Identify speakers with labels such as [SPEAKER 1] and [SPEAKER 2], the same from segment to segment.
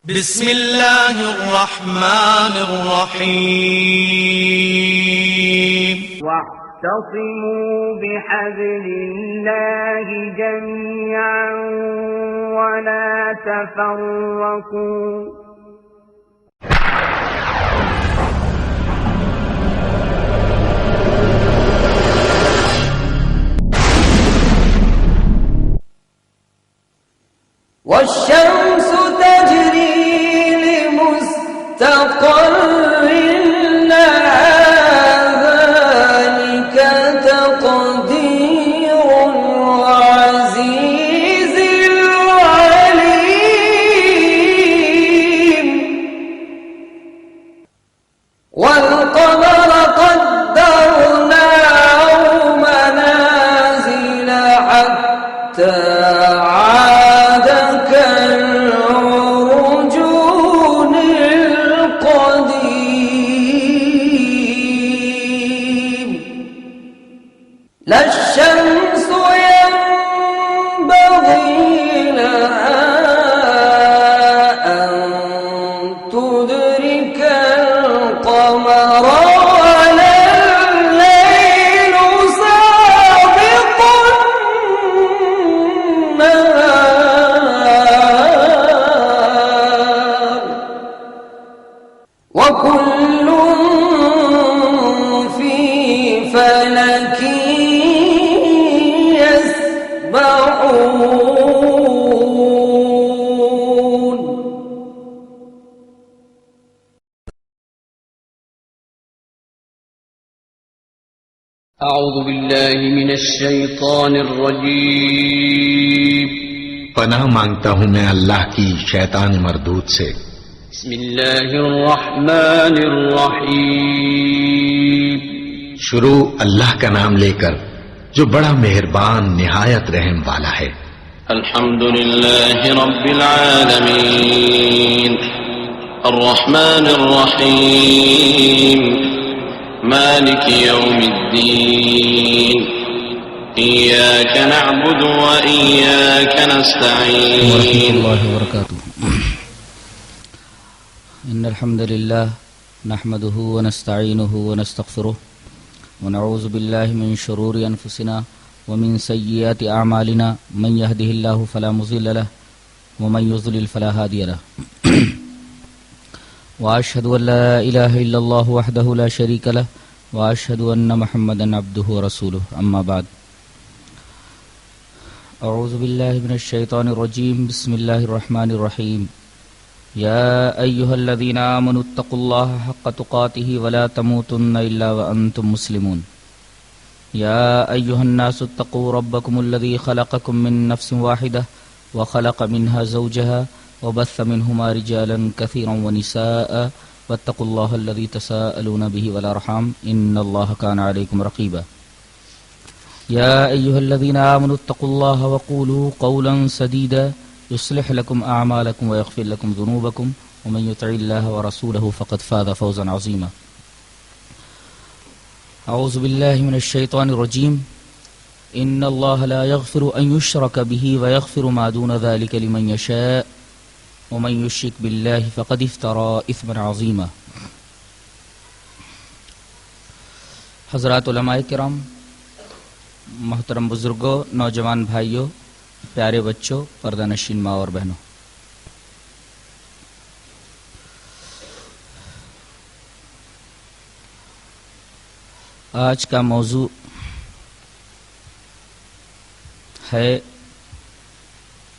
[SPEAKER 1] بسم الله الرحمن الرحيم
[SPEAKER 2] واعتصموا بحبل الله جميعا ولا تفرقوا
[SPEAKER 3] والشمس تجري لمستقر لها ذلك تقدير العزيز العليم والقمر قدرناه منازل حتى عاد كالعرجون القديم لا الشمس ينبغي لها أن تدرك القمر ولا الليل سابق النهار وكل في فلك يسبحون. أعوذ بالله من الشيطان الرجيم.
[SPEAKER 4] پناہ مانگتا ہوں میں اللہ کی شیطان مردود سے.
[SPEAKER 3] بسم الله الرحمن الرحيم.
[SPEAKER 4] شروع اللہ کا نام لے کر جو بڑا مہربان نہایت رحم والا ہے.
[SPEAKER 3] الحمد لله رب العالمين الرحمن الرحيم مالك يوم الدين إياك نعبد وإياك نستعين.
[SPEAKER 5] ورحمة الله وبركاته. إن الحمد لله نحمده ونستعينه ونستغفره ونعوذ بالله من شرور أنفسنا ومن سيئات أعمالنا من يهده الله فلا مضل له ومن يضلل فلا هادي له وأشهد أن لا إله إلا الله وحده لا شريك له وأشهد أن محمدا عبده ورسوله. أما بعد أعوذ بالله من الشيطان الرجيم. بسم الله الرحمن الرحيم. يا أيها الذين آمنوا اتقوا الله حق تقاته ولا تموتن إلا وأنتم مسلمون. يا أيها الناس اتقوا ربكم الذي خلقكم من نفس واحدة وخلق منها زوجها وبث منهما رجالا كثيرا ونساء واتقوا الله الذي تساءلون به والأرحام إن الله كان عليكم رقيبا. يا أيها الذين آمنوا اتقوا الله وقولوا قولا سديدا يصلح لكم أعمالكم ويغفر لكم ذنوبكم ومن يطع الله ورسوله فقد فاز فوزا عظيما. أعوذ بالله من الشيطان الرجيم. إن الله لا يغفر أن يشرك به ويغفر ما دون ذلك لمن يشاء ومن يشرك بالله فقد افترى إثما عظيما. حضرات علماء کرام، محترم بزرگوں، نوجوان بھائیوں، پیارے بچوں، پردہ نشین ماں اور بہنوں، آج کا موضوع ہے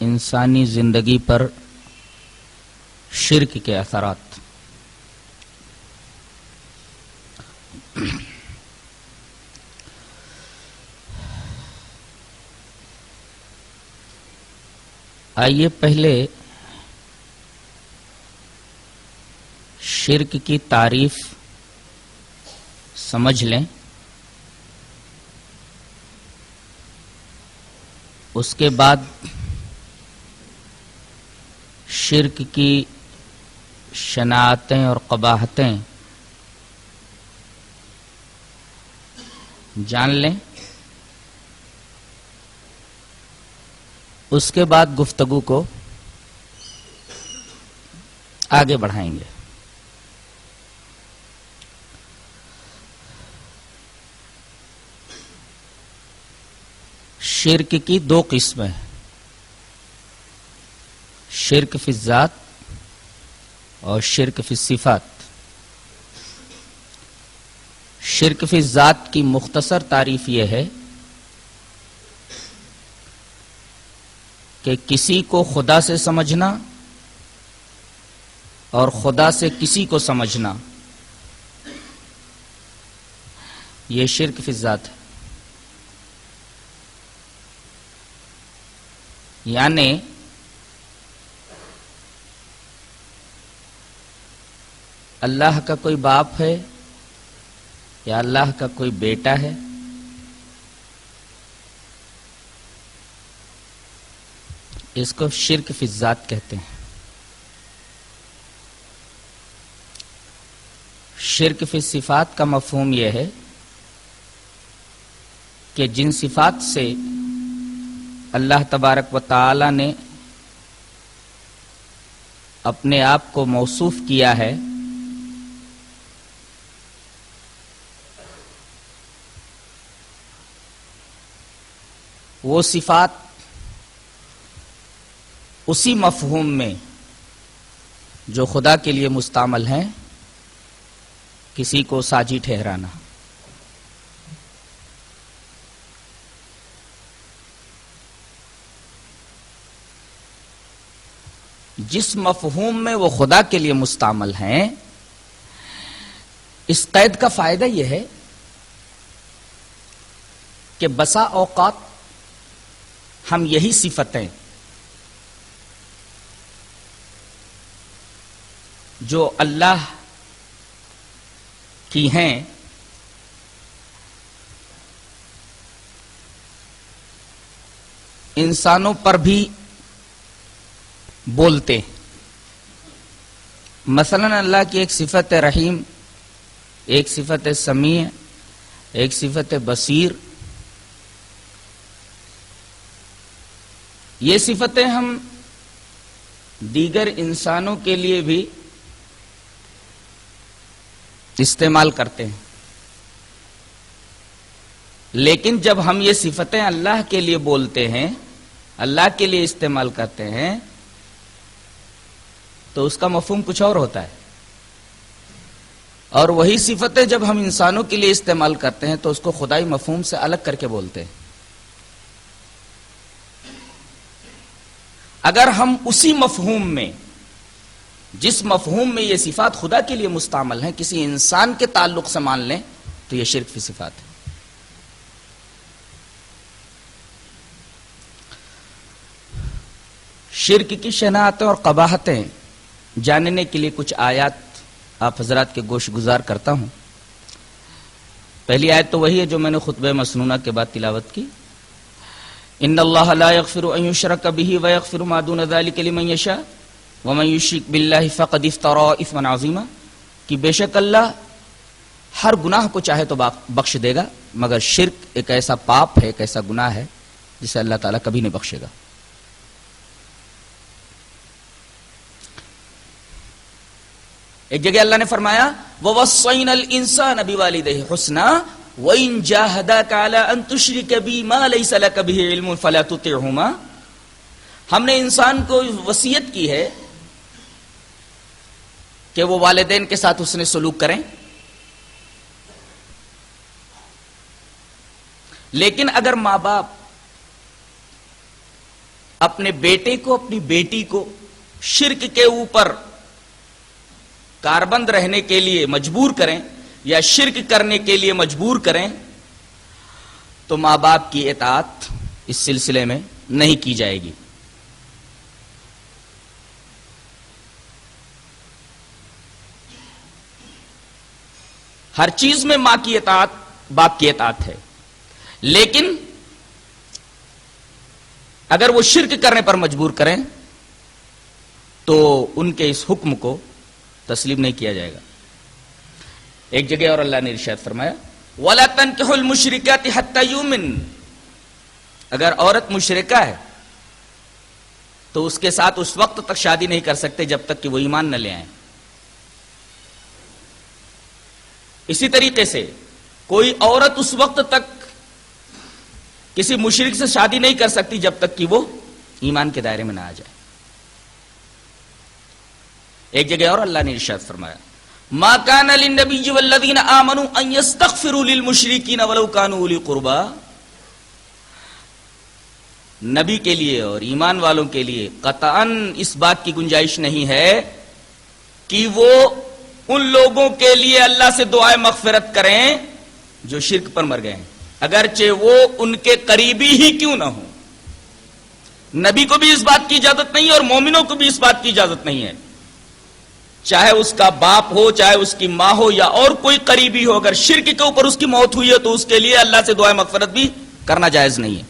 [SPEAKER 5] انسانی زندگی پر شرک کے اثرات. آئیے پہلے شرک کی تعریف سمجھ لیں، اس کے بعد شرک کی شناعتیں اور قباحتیں جان لیں. اس کے بعد گفتگو کو آگے بڑھائیں گے۔ شرک کی دو قسمیں، شرک فی الذات اور شرک فی الصفات۔ شرک فی الذات کی مختصر تعریف یہ ہے کہ کسی کو خدا سے سمجھنا اور خدا سے کسی کو سمجھنا، یہ شرک فی الذات ہے۔ یعنی اللہ کا کوئی باپ ہے یا اللہ کا کوئی بیٹا ہے، اس کو شرک فی الذات کہتے ہیں۔ شرک فی الصفات کا مفہوم یہ ہے کہ جن صفات سے اللہ تبارک و تعالی نے اپنے آپ کو موصوف کیا ہے، وہ صفات اسی مفہوم میں جو خدا کے لیے مستعمل ہیں کسی کو ساجی ٹھہرانا۔ جس مفہوم میں وہ خدا کے لیے مستعمل ہیں، اس قید کا فائدہ یہ ہے کہ بسا اوقات ہم یہی صفتیں جو اللہ کی ہیں انسانوں پر بھی بولتے۔ مثلا اللہ کی ایک صفت رحیم، ایک صفت سمیع، ایک صفت بصیر، یہ صفتیں ہم دیگر انسانوں کے لیے بھی استعمال کرتے ہیں، لیکن جب ہم یہ صفتیں اللہ کے لیے بولتے ہیں، اللہ کے لیے استعمال کرتے ہیں، تو اس کا مفہوم کچھ اور ہوتا ہے، اور وہی صفتیں جب ہم انسانوں کے لیے استعمال کرتے ہیں تو اس کو خدائی مفہوم سے الگ کر کے بولتے ہیں۔ اگر ہم اسی مفہوم میں، جس مفہوم میں یہ صفات خدا کے لیے مستعمل ہیں، کسی انسان کے تعلق سے مان لیں تو یہ شرک فی صفات ہے۔ شرک کی شناعتیں اور قباحتیں جاننے کے لیے کچھ آیات آپ حضرات کے گوش گزار کرتا ہوں۔ پہلی آیت تو وہی ہے جو میں نے خطبہ مسنونہ کے بعد تلاوت کی، ان اللہ لا یغفر ان یشرک بہ ویغفر ما دون ذلک لمن یشاء ومن یشرک باللہ فقد افتری اثما عظیما، کہ بے شک اللہ ہر گناہ کو چاہے تو بخش دے گا، مگر شرک ایک ایسا پاپ ہے، ایک ایسا گناہ ہے جسے اللہ تعالیٰ کبھی نہیں بخشے گا۔ ایک جگہ اللہ نے فرمایا وَوَصَّيْنَا الْإِنسَانَ بِوَالِدَيْهِ حُسْنًا وَإِن جَاهَدَاكَ عَلَىٰ أَن تُشْرِكَ بِي مَا لَيْسَ لَكَ بِهِ عِلْمٌ فَلَا تُطِعْهُمَا، ہم نے انسان کو وصیت کی ہے کہ وہ والدین کے ساتھ اس نے سلوک کریں، لیکن اگر ماں باپ اپنے بیٹے کو، اپنی بیٹی کو شرک کے اوپر کاربند رہنے کے لیے مجبور کریں یا شرک کرنے کے لیے مجبور کریں تو ماں باپ کی اطاعت اس سلسلے میں نہیں کی جائے گی۔ ہر چیز میں ماں کی اطاعت باپ کی اطاعت ہے، لیکن اگر وہ شرک کرنے پر مجبور کریں تو ان کے اس حکم کو تسلیم نہیں کیا جائے گا۔ ایک جگہ اور اللہ نے ارشاد فرمایا وَلَا تَنْكِحُوا الْمُشْرِكَاتِ حَتَّى يُؤْمِنْ، اگر عورت مشرکہ ہے تو اس کے ساتھ اس وقت تک شادی نہیں کر سکتے جب تک کہ وہ ایمان نہ لے آئیں. اسی طریقے سے کوئی عورت اس وقت تک کسی مشرک سے شادی نہیں کر سکتی جب تک کہ وہ ایمان کے دائرے میں نہ آ جائے. ایک جگہ اور اللہ نے ارشاد فرمایا ما کان للنبی والذین آمنوا ان یستغفروا للمشرکین ولو کانوا اولی قربا. نبی کے لیے اور ایمان والوں کے لیے قطعاً اس بات کی گنجائش نہیں ہے کہ وہ ان لوگوں کے لیے اللہ سے دعائے مغفرت کریں جو شرک پر مر گئے ہیں، اگرچہ وہ ان کے قریبی ہی کیوں نہ ہوں. نبی کو بھی اس بات کی اجازت نہیں ہے اور مومنوں کو بھی اس بات کی اجازت نہیں ہے، چاہے اس کا باپ ہو، چاہے اس کی ماں ہو یا اور کوئی قریبی ہو، اگر شرک کے اوپر اس کی موت ہوئی ہے تو اس کے لیے اللہ سے دعائے مغفرت بھی کرنا جائز نہیں ہے.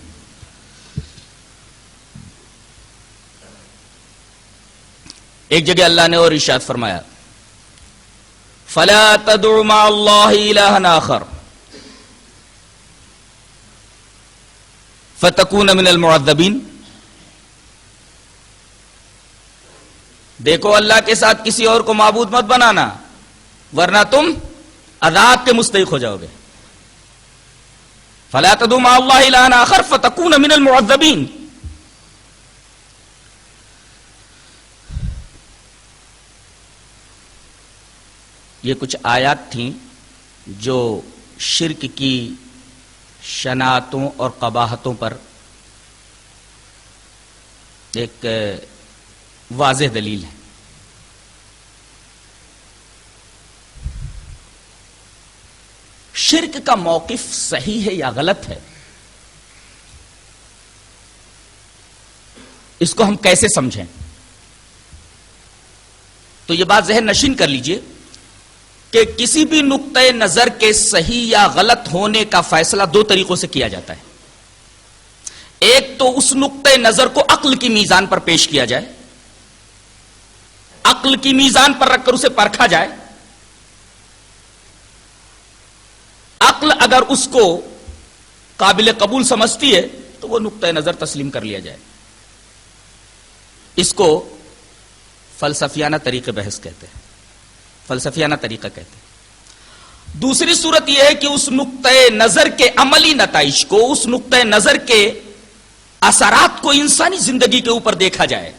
[SPEAKER 5] ایک جگہ اللہ نے اور ارشاد فرمایا فَلَا تَدْعُ مَعَ اللَّهِ إِلَٰهًا آخَرَ فَتَكُونَ مِنَ الْمُعَذَّبِينَ. دیکھو اللہ کے ساتھ کسی اور کو معبود مت بنانا ورنہ تم عذاب کے مستحق ہو جاؤ گے. فَلَا تَدْعُ مَعَ اللَّهِ إِلَٰهًا آخَرَ فَتَكُونَ مِنَ الْمُعَذَّبِينَ. یہ کچھ آیات تھیں جو شرک کی شناعتوں اور قباحتوں پر ایک واضح دلیل ہے. شرک کا موقف صحیح ہے یا غلط ہے، اس کو ہم کیسے سمجھیں؟ تو یہ بات ذہن نشین کر لیجئے کہ کسی بھی نقطۂ نظر کے صحیح یا غلط ہونے کا فیصلہ دو طریقوں سے کیا جاتا ہے. ایک تو اس نقطۂ نظر کو عقل کی میزان پر پیش کیا جائے، عقل کی میزان پر رکھ کر اسے پرکھا جائے. عقل اگر اس کو قابل قبول سمجھتی ہے تو وہ نقطۂ نظر تسلیم کر لیا جائے. اس کو فلسفیانہ طریقے بحث کہتے ہیں، فلسفیانہ طریقہ کہتے ہیں. دوسری صورت یہ ہے کہ اس نقطۂ نظر کے عملی نتائج کو، اس نقطۂ نظر کے اثرات کو انسانی زندگی کے اوپر دیکھا جائے.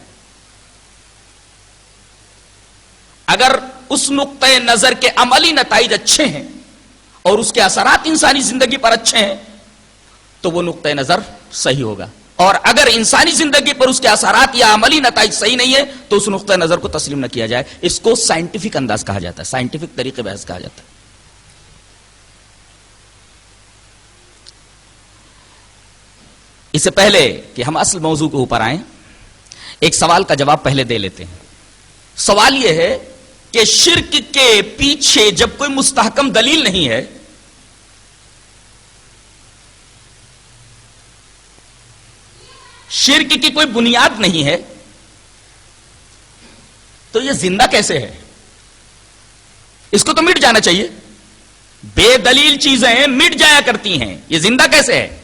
[SPEAKER 5] اگر اس نقطۂ نظر کے عملی نتائج اچھے ہیں اور اس کے اثرات انسانی زندگی پر اچھے ہیں تو وہ نقطۂ نظر صحیح ہوگا، اور اگر انسانی زندگی پر اس کے اثرات یا عملی نتائج صحیح نہیں ہے تو اس نقطۂ نظر کو تسلیم نہ کیا جائے. اس کو سائنٹیفک انداز کہا جاتا ہے، سائنٹیفک طریقے بحث کہا جاتا ہے. اس سے پہلے کہ ہم اصل موضوع کے اوپر آئیں، ایک سوال کا جواب پہلے دے لیتے ہیں. سوال یہ ہے کہ شرک کے پیچھے جب کوئی مستحکم دلیل نہیں ہے شرک کی کوئی بنیاد نہیں ہے تو یہ زندہ کیسے ہے؟ اس کو تو مٹ جانا چاہیے. بے دلیل چیزیں مٹ جایا کرتی ہیں، یہ زندہ کیسے ہے؟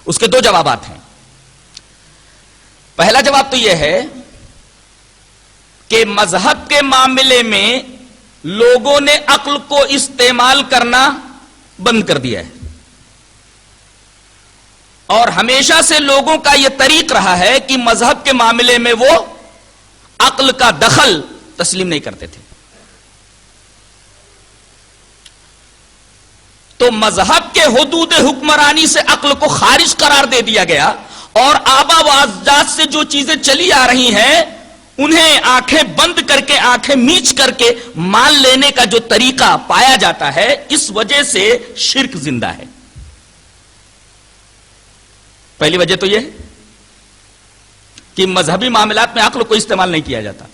[SPEAKER 5] اس کے دو جوابات ہیں. پہلا جواب تو یہ ہے کہ مذہب کے معاملے میں لوگوں نے عقل کو استعمال کرنا بند کر دیا ہے، اور ہمیشہ سے لوگوں کا یہ طریق رہا ہے کہ مذہب کے معاملے میں وہ عقل کا دخل تسلیم نہیں کرتے تھے. تو مذہب کے حدود حکمرانی سے عقل کو خارج قرار دے دیا گیا، اور آبا و اجداد سے جو چیزیں چلی آ رہی ہیں انہیں آنکھیں بند کر کے، آنکھیں میچ کر کے مان لینے کا جو طریقہ پایا جاتا ہے، اس وجہ سے شرک زندہ ہے. پہلی وجہ تو یہ ہے کہ مذہبی معاملات میں عقل کو استعمال نہیں کیا جاتا.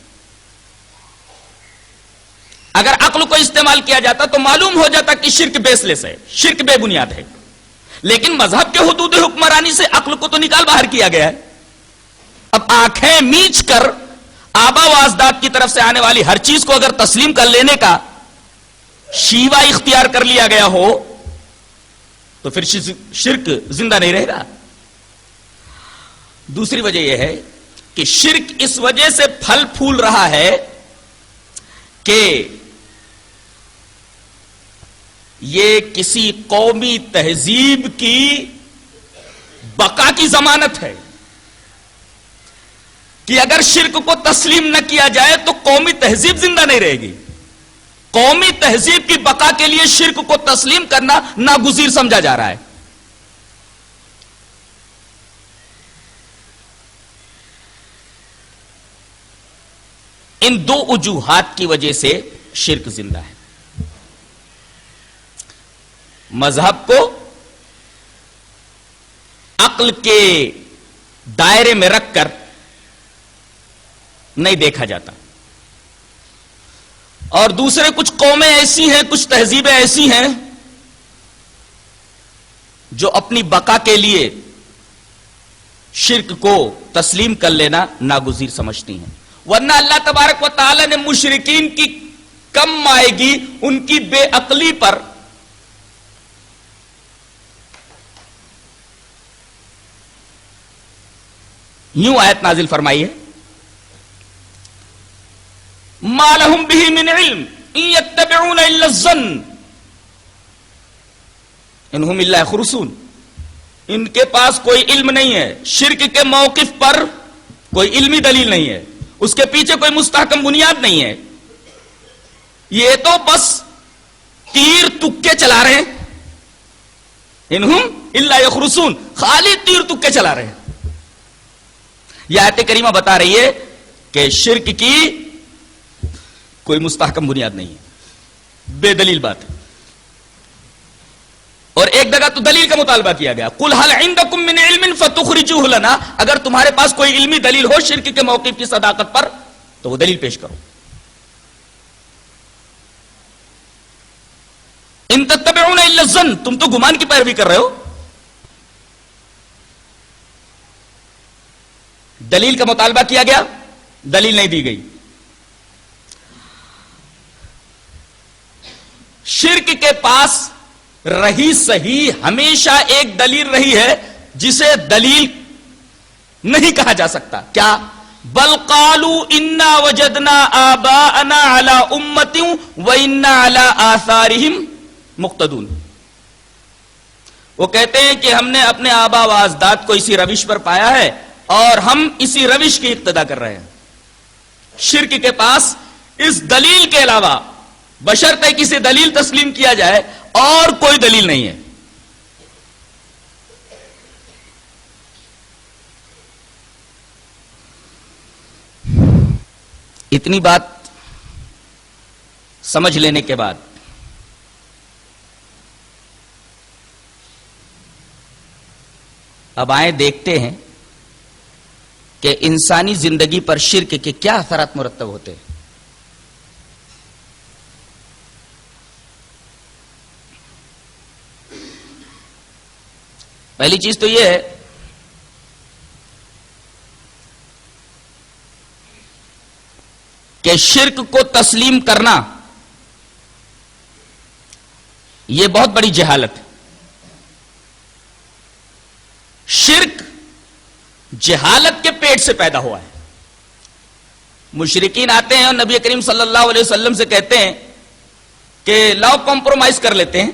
[SPEAKER 5] اگر عقل کو استعمال کیا جاتا تو معلوم ہو جاتا کہ شرک بیس لیس ہے، شرک بے بنیاد ہے. لیکن مذہب کے حدود حکمرانی سے عقل کو تو نکال باہر کیا گیا ہے. اب آنکھیں میچ کر آبا و اجداد کی طرف سے آنے والی ہر چیز کو اگر تسلیم کر لینے کا شیوا اختیار کر لیا گیا ہو تو پھر شرک زندہ نہیں رہے گا. دوسری وجہ یہ ہے
[SPEAKER 6] کہ شرک اس وجہ سے پھل پھول رہا ہے کہ یہ کسی قومی تہذیب کی بقا کی ضمانت ہے کہ اگر شرک کو تسلیم نہ کیا جائے تو قومی تہذیب زندہ نہیں رہے گی. قومی تہذیب کی بقا کے لیے شرک کو تسلیم کرنا ناگزیر سمجھا جا رہا ہے. ان دو وجوہات کی وجہ سے شرک زندہ ہے. مذہب کو عقل کے دائرے میں رکھ کر نہیں دیکھا جاتا, اور دوسرے کچھ قومیں ایسی ہیں, کچھ تہذیبیں ایسی ہیں جو اپنی بقا کے لیے شرک کو تسلیم کر لینا ناگزیر سمجھتی ہیں. ورنہ اللہ تبارک و تعالی نے مشرکین کی کم آئے گی ان کی بے عقلی پر یوں آیت نازل فرمائی ہے, ما لهم به من علم ان يتبعون الا الظن انهم الا يخرصون. ان کے پاس کوئی علم نہیں ہے, شرک کے موقف پر کوئی علمی دلیل نہیں ہے, اس کے پیچھے کوئی مستحکم بنیاد نہیں ہے, یہ تو بس تیر تکے چلا رہے ہیں. انہم الا یخرصون, خالی تیر تکے چلا رہے ہیں. یہ آیت کریمہ بتا رہی ہے کہ شرک کی کوئی مستحکم بنیاد نہیں ہے, بے دلیل بات ہے. اور ایک جگہ تو دلیل کا مطالبہ کیا گیا, قل هل عندکم من علم فتخرجوه لنا, اگر تمہارے پاس کوئی علمی دلیل ہو شرک کے موقف کی صداقت پر تو وہ دلیل پیش کرو. ان تتبعون الا الظن, تم تو گمان کی پیروی کر رہے ہو. دلیل کا مطالبہ کیا گیا, دلیل نہیں دی گئی. شرک کے پاس رہی صحیح ہمیشہ ایک دلیل رہی ہے جسے دلیل نہیں کہا جا سکتا. کیا؟ بل قالوا انا وجدنا آباءنا على امة وانا على آثارهم مقتدون. وہ کہتے ہیں کہ ہم نے اپنے آبا و اجداد کو اسی روش پر پایا ہے اور ہم اسی روش کی اقتدا کر رہے ہیں. شرک کے پاس اس دلیل کے علاوہ بشرطے کسی دلیل تسلیم کیا جائے اور کوئی دلیل نہیں ہے. اتنی بات سمجھ لینے کے بعد اب آئیں دیکھتے ہیں کہ انسانی زندگی پر شرک کے کیا اثرات مرتب ہوتے ہیں. پہلی چیز تو یہ ہے کہ شرک کو تسلیم کرنا یہ بہت بڑی جہالت ہے. شرک جہالت کے پیٹ سے پیدا ہوا ہے. مشرکین آتے ہیں اور نبی کریم صلی اللہ علیہ وسلم سے کہتے ہیں کہ لاؤ کمپرومائز کر لیتے ہیں,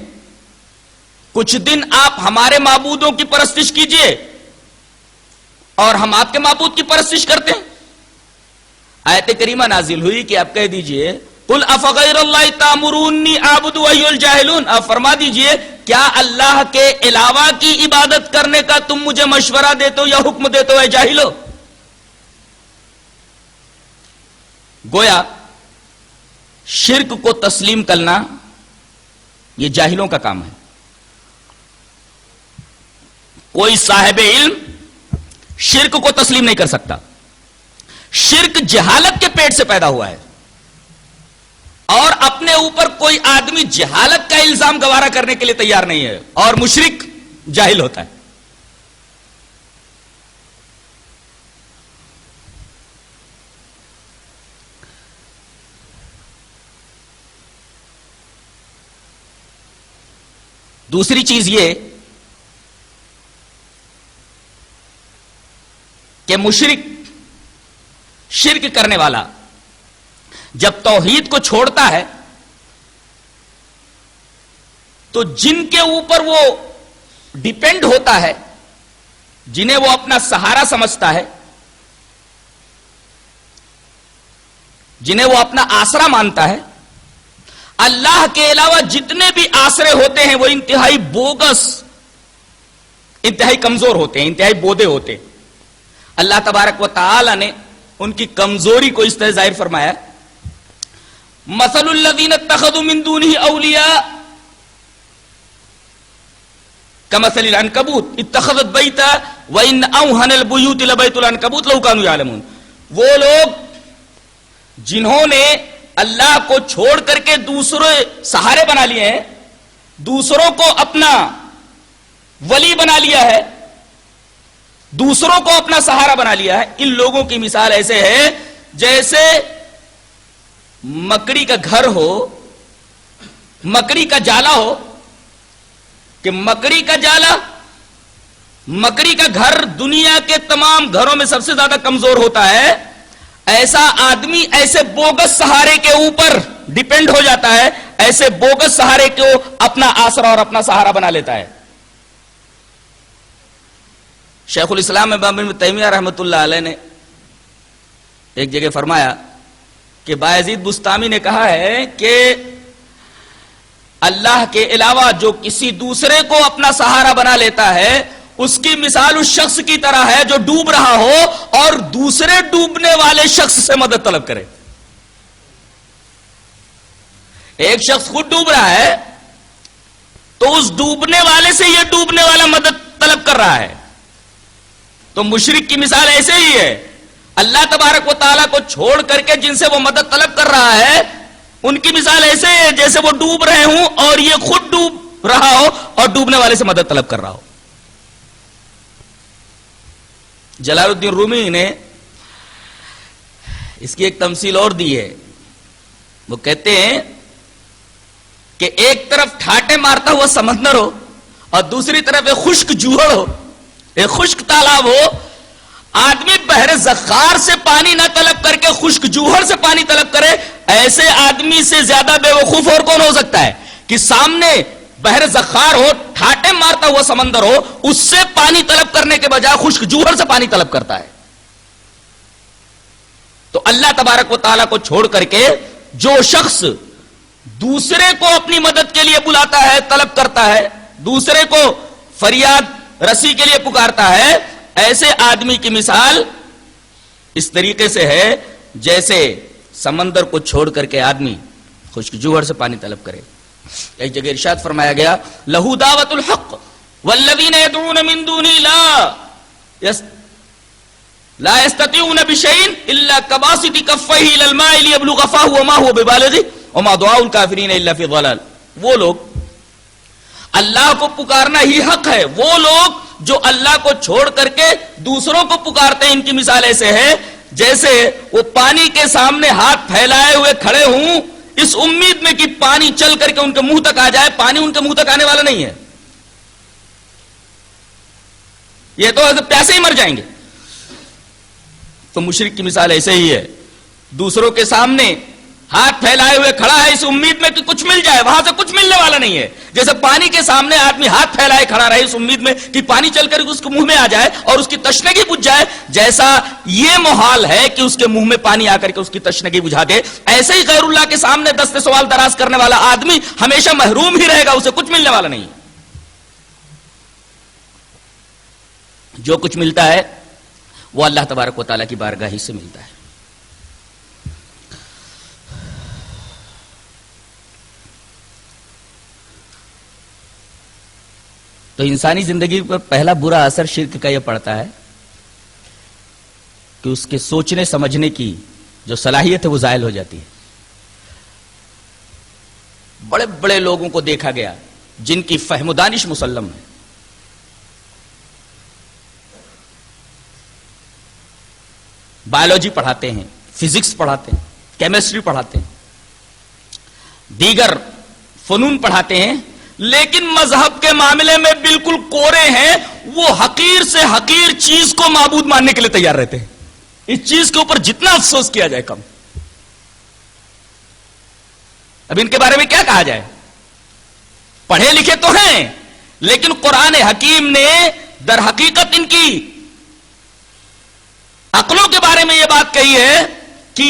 [SPEAKER 6] کچھ دن آپ ہمارے معبودوں کی پرستش کیجئے اور ہم آپ کے معبود کی پرستش کرتے ہیں. آیت کریمہ نازل ہوئی کہ آپ کہہ دیجئے قل افغیر اللہ تامرونی اعبد ایھا الجاہلون, آپ فرما دیجئے کیا اللہ کے علاوہ کی عبادت کرنے کا تم مجھے مشورہ دیتے ہو یا حکم دیتے ہو اے جاہلو. گویا شرک کو تسلیم کرنا یہ جاہلوں کا کام ہے. کوئی صاحب علم شرک کو تسلیم نہیں کر سکتا. شرک جہالت کے پیٹ سے پیدا ہوا ہے اور اپنے اوپر کوئی آدمی جہالت کا الزام گوارا کرنے کے لیے تیار نہیں ہے, اور مشرک جاہل ہوتا ہے. دوسری چیز یہ کہ مشرک شرک کرنے والا جب توحید کو چھوڑتا ہے تو جن کے اوپر وہ ڈیپینڈ ہوتا ہے، جنہیں وہ اپنا سہارا سمجھتا ہے، جنہیں وہ اپنا آسرا مانتا ہے، اللہ کے علاوہ جتنے بھی آسرے ہوتے ہیں وہ انتہائی بوگس، انتہائی کمزور ہوتے ہیں، انتہائی بودے ہوتے ہیں۔ اللہ تبارک و تعالی نے ان کی کمزوری کو اس طرح ظاہر فرمایا، مثل الذین اتخذوا من دونہ اولیاء کمثل العنکبوت اتخذت بیتا وان اوہن البیوت لبیت العنکبوت لو کانوا یعلمون۔ وہ لوگ جنہوں نے اللہ کو چھوڑ کر کے دوسرے سہارے بنا لیے ہیں، دوسروں کو اپنا ولی بنا لیا ہے، دوسروں کو اپنا سہارا بنا لیا ہے، ان لوگوں کی مثال ایسے ہے جیسے مکڑی کا گھر ہو، مکڑی کا جالا ہو، کہ مکڑی کا جالا، مکڑی کا گھر دنیا کے تمام گھروں میں سب سے زیادہ کمزور ہوتا ہے، ایسا آدمی ایسے بوگس سہارے کے اوپر ڈیپینڈ ہو جاتا ہے، ایسے بوگس سہارے کو اپنا آسرا اور اپنا سہارا بنا لیتا ہے۔ شیخ الاسلام ابن تیمیہ رحمۃ اللہ علیہ نے ایک جگہ فرمایا کہ بایزید بستامی نے کہا ہے کہ اللہ کے علاوہ جو کسی دوسرے کو اپنا سہارا بنا لیتا ہے اس کی مثال اس شخص کی طرح ہے جو ڈوب رہا ہو اور دوسرے ڈوبنے والے شخص سے مدد طلب کرے۔ ایک شخص خود ڈوب رہا ہے تو اس ڈوبنے والے سے یہ ڈوبنے والا مدد طلب کر رہا ہے، تو مشرک کی مثال ایسے ہی ہے، اللہ تبارک و تعالیٰ کو چھوڑ کر کے جن سے وہ مدد طلب کر رہا ہے ان کی مثال ایسے ہے جیسے وہ ڈوب رہے ہوں اور یہ خود ڈوب رہا ہو اور ڈوبنے والے سے مدد طلب کر رہا ہو۔ جلال الدین رومی نے اس کی ایک تمثیل اور دی ہے، وہ کہتے ہیں کہ ایک طرف ٹھاٹے مارتا ہوا سمندر ہو اور دوسری طرف ایک خشک جوہڑ ہو، ایک خشک تالاب ہو، آدمی بحر زخار سے پانی نہ طلب کر کے خشک جوہر سے پانی طلب کرے، ایسے آدمی سے زیادہ بے وقوف اور کون ہو سکتا ہے کہ سامنے بحر زخار ہو، ٹھاٹے مارتا ہوا سمندر ہو، اس سے پانی طلب کرنے کے بجائے خشک جوہر سے پانی طلب کرتا ہے۔ تو اللہ تبارک و تعالیٰ کو چھوڑ کر کے جو شخص دوسرے کو اپنی مدد کے لیے بلاتا ہے، طلب کرتا ہے، دوسرے کو فریاد رسی کے لیے پکارتا ہے، ایسے آدمی کی مثال اس طریقے سے ہے جیسے سمندر کو چھوڑ کر کے آدمی خشک جوہر سے پانی طلب کرے۔ ایک جگہ ارشاد فرمایا گیا لہو دعوت الحق والذین یدعون من دونہ لا یستطیعون بشیء الا کباسط کفیہ الی الماء لیبلغ فاہ وما هو ببالغہ وما دعاء الکافرین الا فی ضلال۔ وہ لوگ اللہ کو پکارنا ہی حق ہے، وہ لوگ جو اللہ کو چھوڑ کر کے دوسروں کو پکارتے ہیں، ان کی مثال ایسے ہے جیسے وہ پانی کے سامنے ہاتھ پھیلائے ہوئے کھڑے ہوں اس امید میں کہ پانی چل کر کے ان کے منہ تک آ جائے، پانی ان کے منہ تک آنے والا نہیں ہے، یہ تو پیاسے ہی مر جائیں گے۔ تو مشرک کی مثال ایسے ہی ہے، دوسروں کے سامنے ہاتھ پھیلائے ہوئے کھڑا ہے اس امید میں کہ کچھ مل جائے، وہاں سے کچھ ملنے والا نہیں ہے، جیسے پانی کے سامنے آدمی ہاتھ پھیلائے کھڑا رہے اس امید میں کہ پانی چل کر اس کے منہ میں آ جائے اور اس کی تشنگی بجھ جائے، جیسا یہ محال ہے کہ اس کے منہ میں پانی آ کر کے اس کی تشنگی بجھا دے، ایسے ہی غیر اللہ کے سامنے دست سوال دراز کرنے والا آدمی ہمیشہ محروم ہی رہے گا، اسے کچھ ملنے والا نہیں۔ جو کچھ ملتا ہے وہ اللہ تبارک و تعالیٰ کی بارگاہ ہی سے ملتا ہے۔ تو انسانی زندگی پر پہلا برا اثر شرک کا یہ پڑتا ہے کہ اس کے سوچنے سمجھنے کی جو صلاحیت ہے وہ زائل ہو جاتی ہے۔ بڑے بڑے لوگوں کو دیکھا گیا جن کی فہم و دانش مسلم ہے، بایولوجی پڑھاتے ہیں، فزکس پڑھاتے ہیں، کیمسٹری پڑھاتے ہیں، دیگر فنون پڑھاتے ہیں، لیکن مذہب کے معاملے میں بالکل کورے ہیں، وہ حقیر سے حقیر چیز کو معبود ماننے کے لیے تیار رہتے ہیں۔ اس چیز کے اوپر جتنا افسوس کیا جائے کم. اب ان کے بارے میں کیا کہا جائے؟ پڑھے لکھے تو ہیں، لیکن قرآن حکیم نے در حقیقت ان کی عقلوں کے بارے میں یہ بات کہی ہے کہ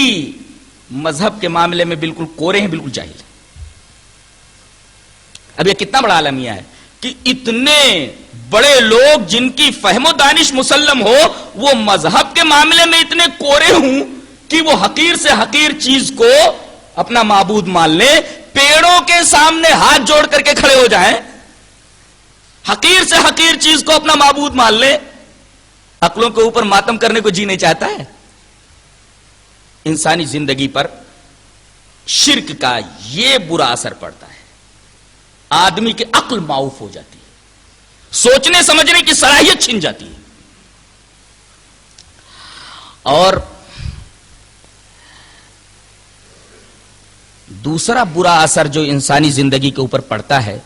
[SPEAKER 6] مذہب کے معاملے میں بالکل کورے ہیں، بالکل جاہل. اب یہ کتنا بڑا عالمیہ ہے کہ اتنے بڑے لوگ جن کی فہم و دانش مسلم ہو، وہ مذہب کے معاملے میں اتنے کورے ہوں کہ وہ حقیر سے حقیر چیز کو اپنا معبود مان لیں، پیڑوں کے سامنے ہاتھ جوڑ کر کے کھڑے ہو جائیں، حقیر سے حقیر چیز کو اپنا معبود مان لیں. عقلوں کے اوپر ماتم کرنے کو جی نہیں چاہتا ہے. انسانی زندگی پر شرک کا یہ برا اثر پڑتا ہے، آدمی کی عقل معوف ہو جاتی ہے، سوچنے سمجھنے کی صلاحیت چھن جاتی ہے. اور دوسرا برا اثر جو انسانی زندگی کے اوپر پڑتا ہے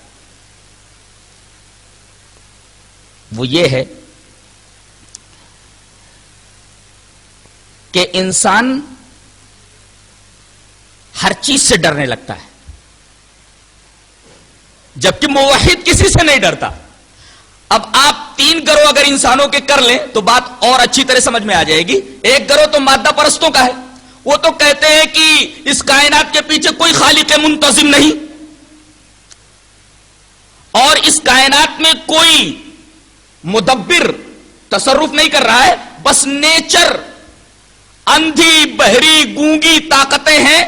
[SPEAKER 6] وہ یہ ہے کہ انسان ہر چیز سے ڈرنے لگتا ہے، جبکہ موحد کسی سے نہیں ڈرتا. اب آپ 3 گروہ اگر انسانوں کے کر لیں تو بات اور اچھی طرح سمجھ میں آ جائے گی. ایک گروہ تو مادہ پرستوں کا ہے، وہ تو کہتے ہیں کہ اس کائنات کے پیچھے کوئی خالق منتظم نہیں، اور اس کائنات میں کوئی مدبر تصرف نہیں کر رہا ہے، بس نیچر، اندھی بہری گونگی طاقتیں ہیں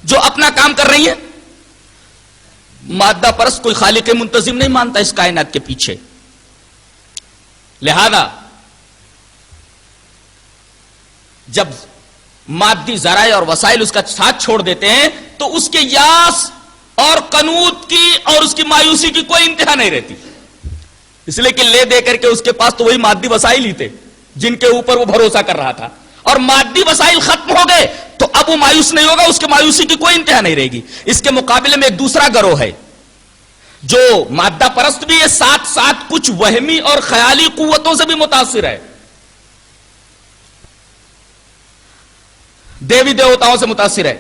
[SPEAKER 6] جو اپنا کام کر رہی ہیں. مادہ پرست کوئی خالق منتظم نہیں مانتا اس کائنات کے پیچھے. لہذا جب مادی ذرائع اور وسائل اس کا ساتھ چھوڑ دیتے ہیں تو اس کے یاس اور قنوط کی اور اس کی مایوسی کی کوئی انتہا نہیں رہتی، اس لیے کہ لے دے کر کے اس کے پاس تو وہی مادی وسائل ہی تھے جن کے اوپر وہ بھروسہ کر رہا تھا، اور مادی وسائل ختم ہو گئے تو اب وہ مایوس نہیں ہوگا، اس کے مایوسی کی کوئی انتہا نہیں رہے گی. اس کے مقابلے میں ایک دوسرا گروہ ہے جو مادہ پرست بھی ہے، ساتھ ساتھ کچھ وہمی اور خیالی قوتوں سے بھی متاثر ہے، دیوی دیوتاؤں سے متاثر ہے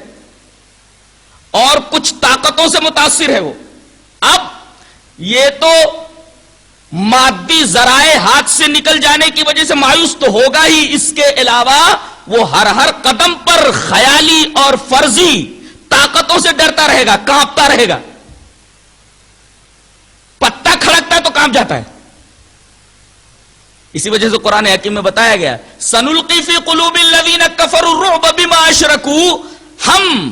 [SPEAKER 6] اور کچھ طاقتوں سے متاثر ہے. وہ اب یہ تو مادی ذرائع ہاتھ سے نکل جانے کی وجہ سے مایوس تو ہوگا ہی، اس کے علاوہ وہ ہر قدم پر خیالی اور فرضی طاقتوں سے ڈرتا رہے گا، کانپتا رہے گا. پتا کھڑکتا ہے تو کانپ جاتا ہے. اسی وجہ سے قرآن حکیم میں بتایا گیا سنلقی فی قلوب الذین کفروا الرعب بما اشرکوا، ہم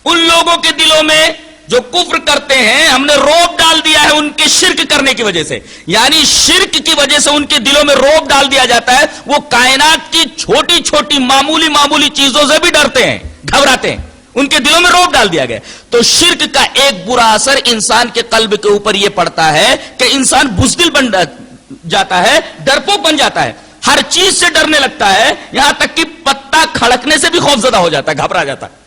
[SPEAKER 6] ان لوگوں کے دلوں میں جو کفر کرتے ہیں ہم نے روب ڈال دیا ہے ان کے شرک کرنے کی وجہ سے. یعنی شرک کی وجہ سے ان کے دلوں میں روب ڈال دیا جاتا ہے، وہ کائنات کی چھوٹی چھوٹی معمولی چیزوں سے بھی ڈرتے ہیں، گھبراتے ہیں، ان کے دلوں میں روب ڈال دیا گیا. تو شرک کا ایک برا اثر انسان کے قلب کے اوپر یہ پڑتا ہے کہ انسان بزدل بن جاتا ہے، ڈرپوک بن جاتا ہے، ہر چیز سے ڈرنے لگتا ہے، یہاں تک کہ پتا کھڑکنے سے بھی خوفزدہ ہو جاتا ہے، گھبرا جاتا ہے.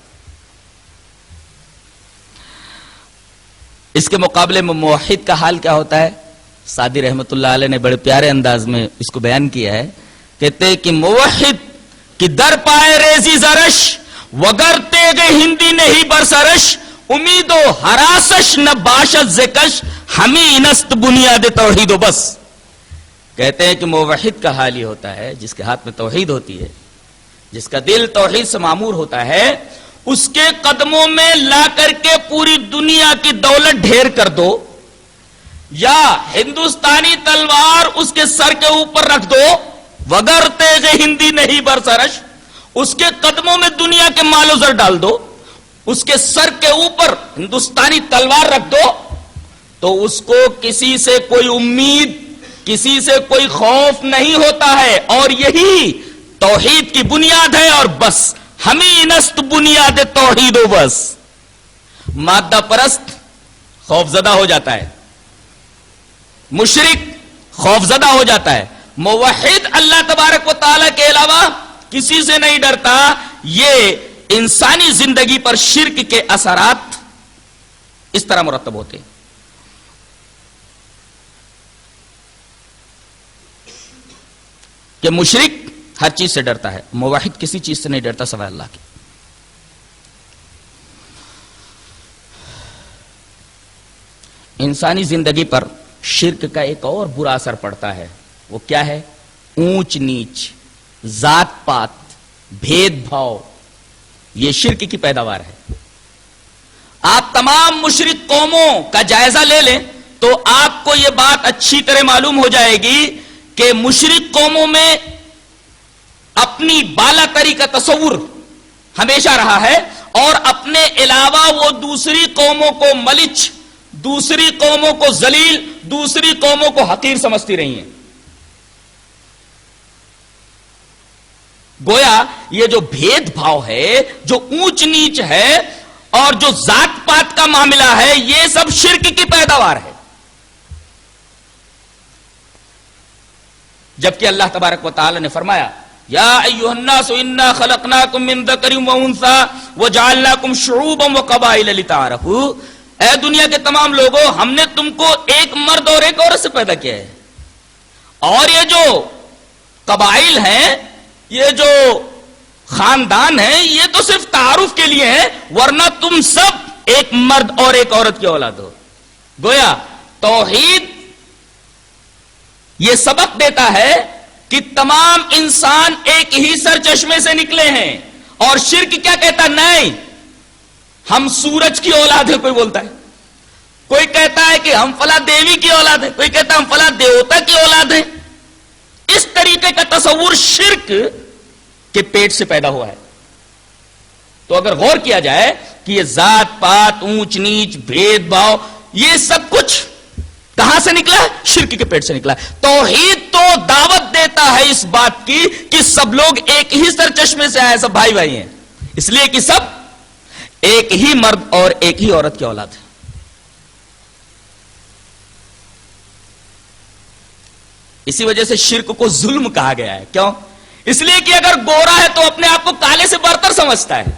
[SPEAKER 6] اس کے مقابلے میں موحد کا حال کیا ہوتا ہے؟ سعدی رحمت اللہ علیہ نے بڑے پیارے انداز میں اس کو بیان کیا ہے. کہتے کہ موحد کی در پائے ریزی زرش وگر تیغ ہندی نہیں برسرش امید و حراسش نہ باشد زکش ہمیں نست بنیاد توحید و بس. کہتے ہیں کہ موحد کا حال یہ ہوتا ہے جس کے ہاتھ میں توحید ہوتی ہے، جس کا دل توحید سے معمور ہوتا ہے، اس کے قدموں میں لا کر کے پوری دنیا کی دولت ڈھیر کر دو یا ہندوستانی تلوار اس کے سر کے اوپر رکھ دو، وگر تیغ ہندی نہیں برسرش، اس کے قدموں میں دنیا کے مال و زر ڈال دو، اس کے سر کے اوپر ہندوستانی تلوار رکھ دو، تو اس کو کسی سے کوئی امید، کسی سے کوئی خوف نہیں ہوتا ہے. اور یہی توحید کی بنیاد ہے. اور بس ہمیں نست بنیاد توحید و بس. مادہ پرست خوفزدہ ہو جاتا ہے، مشرک خوفزدہ ہو جاتا ہے، موحد اللہ تبارک و تعالی کے علاوہ کسی سے نہیں ڈرتا. یہ انسانی زندگی پر شرک کے اثرات اس طرح مرتب ہوتے ہیں. کہ مشرک ہر چیز سے ڈرتا ہے. موحد کسی چیز سے نہیں ڈرتا سوائے اللہ کے. انسانی زندگی پر شرک کا ایک اور برا اثر پڑتا ہے. وہ کیا ہے؟ اونچ نیچ، ذات پات، بھید بھاؤ. یہ شرک کی پیداوار ہے. آپ تمام مشرک قوموں کا جائزہ لے لیں تو آپ کو یہ بات اچھی طرح معلوم ہو جائے گی کہ مشرک قوموں میں اپنی بالا تری کا تصور ہمیشہ رہا ہے اور اپنے علاوہ وہ دوسری قوموں کو ملچ، دوسری قوموں کو ذلیل، دوسری قوموں کو حقیر سمجھتی رہی ہیں. گویا یہ جو بھید بھاؤ ہے، جو اونچ نیچ ہے اور جو ذات پات کا معاملہ ہے، یہ سب شرک کی پیداوار ہے. جبکہ اللہ تبارک و تعالی نے فرمایا یا ایھا الناس انا خلقناکم من ذکر و انثی وجعلناکم شعوبا وقبائل لتعارفوا. اے دنیا کے تمام لوگوں، ہم نے تم کو ایک مرد اور ایک عورت سے پیدا کیا ہے، اور یہ جو قبائل ہیں، یہ جو خاندان ہیں، یہ تو صرف تعارف کے لیے ہیں، ورنہ تم سب ایک مرد اور ایک عورت کی اولاد ہو. گویا توحید یہ سبق دیتا ہے کہ تمام انسان ایک ہی سر چشمے سے نکلے ہیں. اور شرک کیا کہتا؟ نہیں، ہم سورج کی اولاد ہے، کوئی بولتا ہے. کوئی کہتا ہے کہ ہم فلاں دیوی کی اولاد ہے، کوئی کہتا ہے ہم فلاں دیوتا کی اولاد ہے. اس طریقے کا تصور شرک کے پیٹ سے پیدا ہوا ہے. تو اگر غور کیا جائے کہ یہ ذات پات، اونچ نیچ، بھید بھاؤ، یہ سب کچھ کہاں سے نکلا ہے؟ شرک کے پیٹ سے نکلا ہے. توحید تو دعوت دیتا ہے اس بات کی کہ سب لوگ ایک ہی سر چشمے سے آئے، سب بھائی بھائی ہیں، اس لیے کہ سب ایک ہی مرد اور ایک ہی عورت کی اولاد ہے. اسی وجہ سے شرک کو ظلم کہا گیا ہے. کیوں؟ اس لیے کہ اگر گورا ہے تو اپنے آپ کو کالے سے برتر سمجھتا ہے،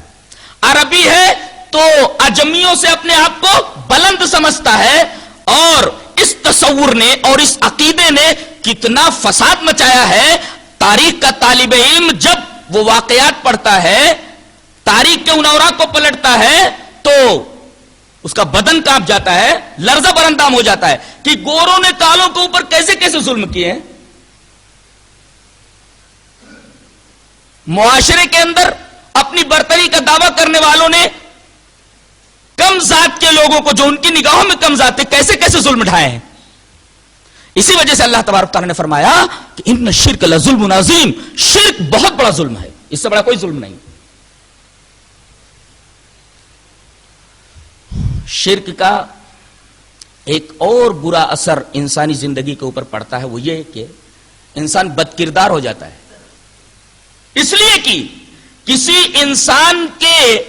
[SPEAKER 6] عربی ہے تو اجمیوں سے اپنے آپ کو بلند سمجھتا ہے. اور اس تصور نے اور اس عقیدے نے کتنا فساد مچایا ہے. تاریخ کا طالب علم جب وہ واقعات پڑھتا ہے، تاریخ کے ان اوراق کو پلٹتا ہے، تو اس کا بدن کانپ جاتا ہے، لرزہ برندام ہو جاتا ہے کہ گوروں نے کالوں کے اوپر کیسے کیسے ظلم کیے ہیں. معاشرے کے اندر اپنی برتری کا دعویٰ کرنے والوں نے کم ذات کے لوگوں کو، جو ان کی نگاہوں میں کم ذات تھے، کیسے کیسے ظلم ڈھائے ہیں. اسی وجہ سے اللہ تبارک تعالیٰ نے فرمایا کہ ان الشرک لظلم عظیم. شرک بہت بڑا ظلم ہے، اس سے بڑا کوئی ظلم نہیں. شرک کا ایک اور برا اثر انسانی زندگی کے اوپر پڑتا ہے، وہ یہ کہ انسان بد کردار ہو جاتا ہے. اس لیے کہ کسی انسان کے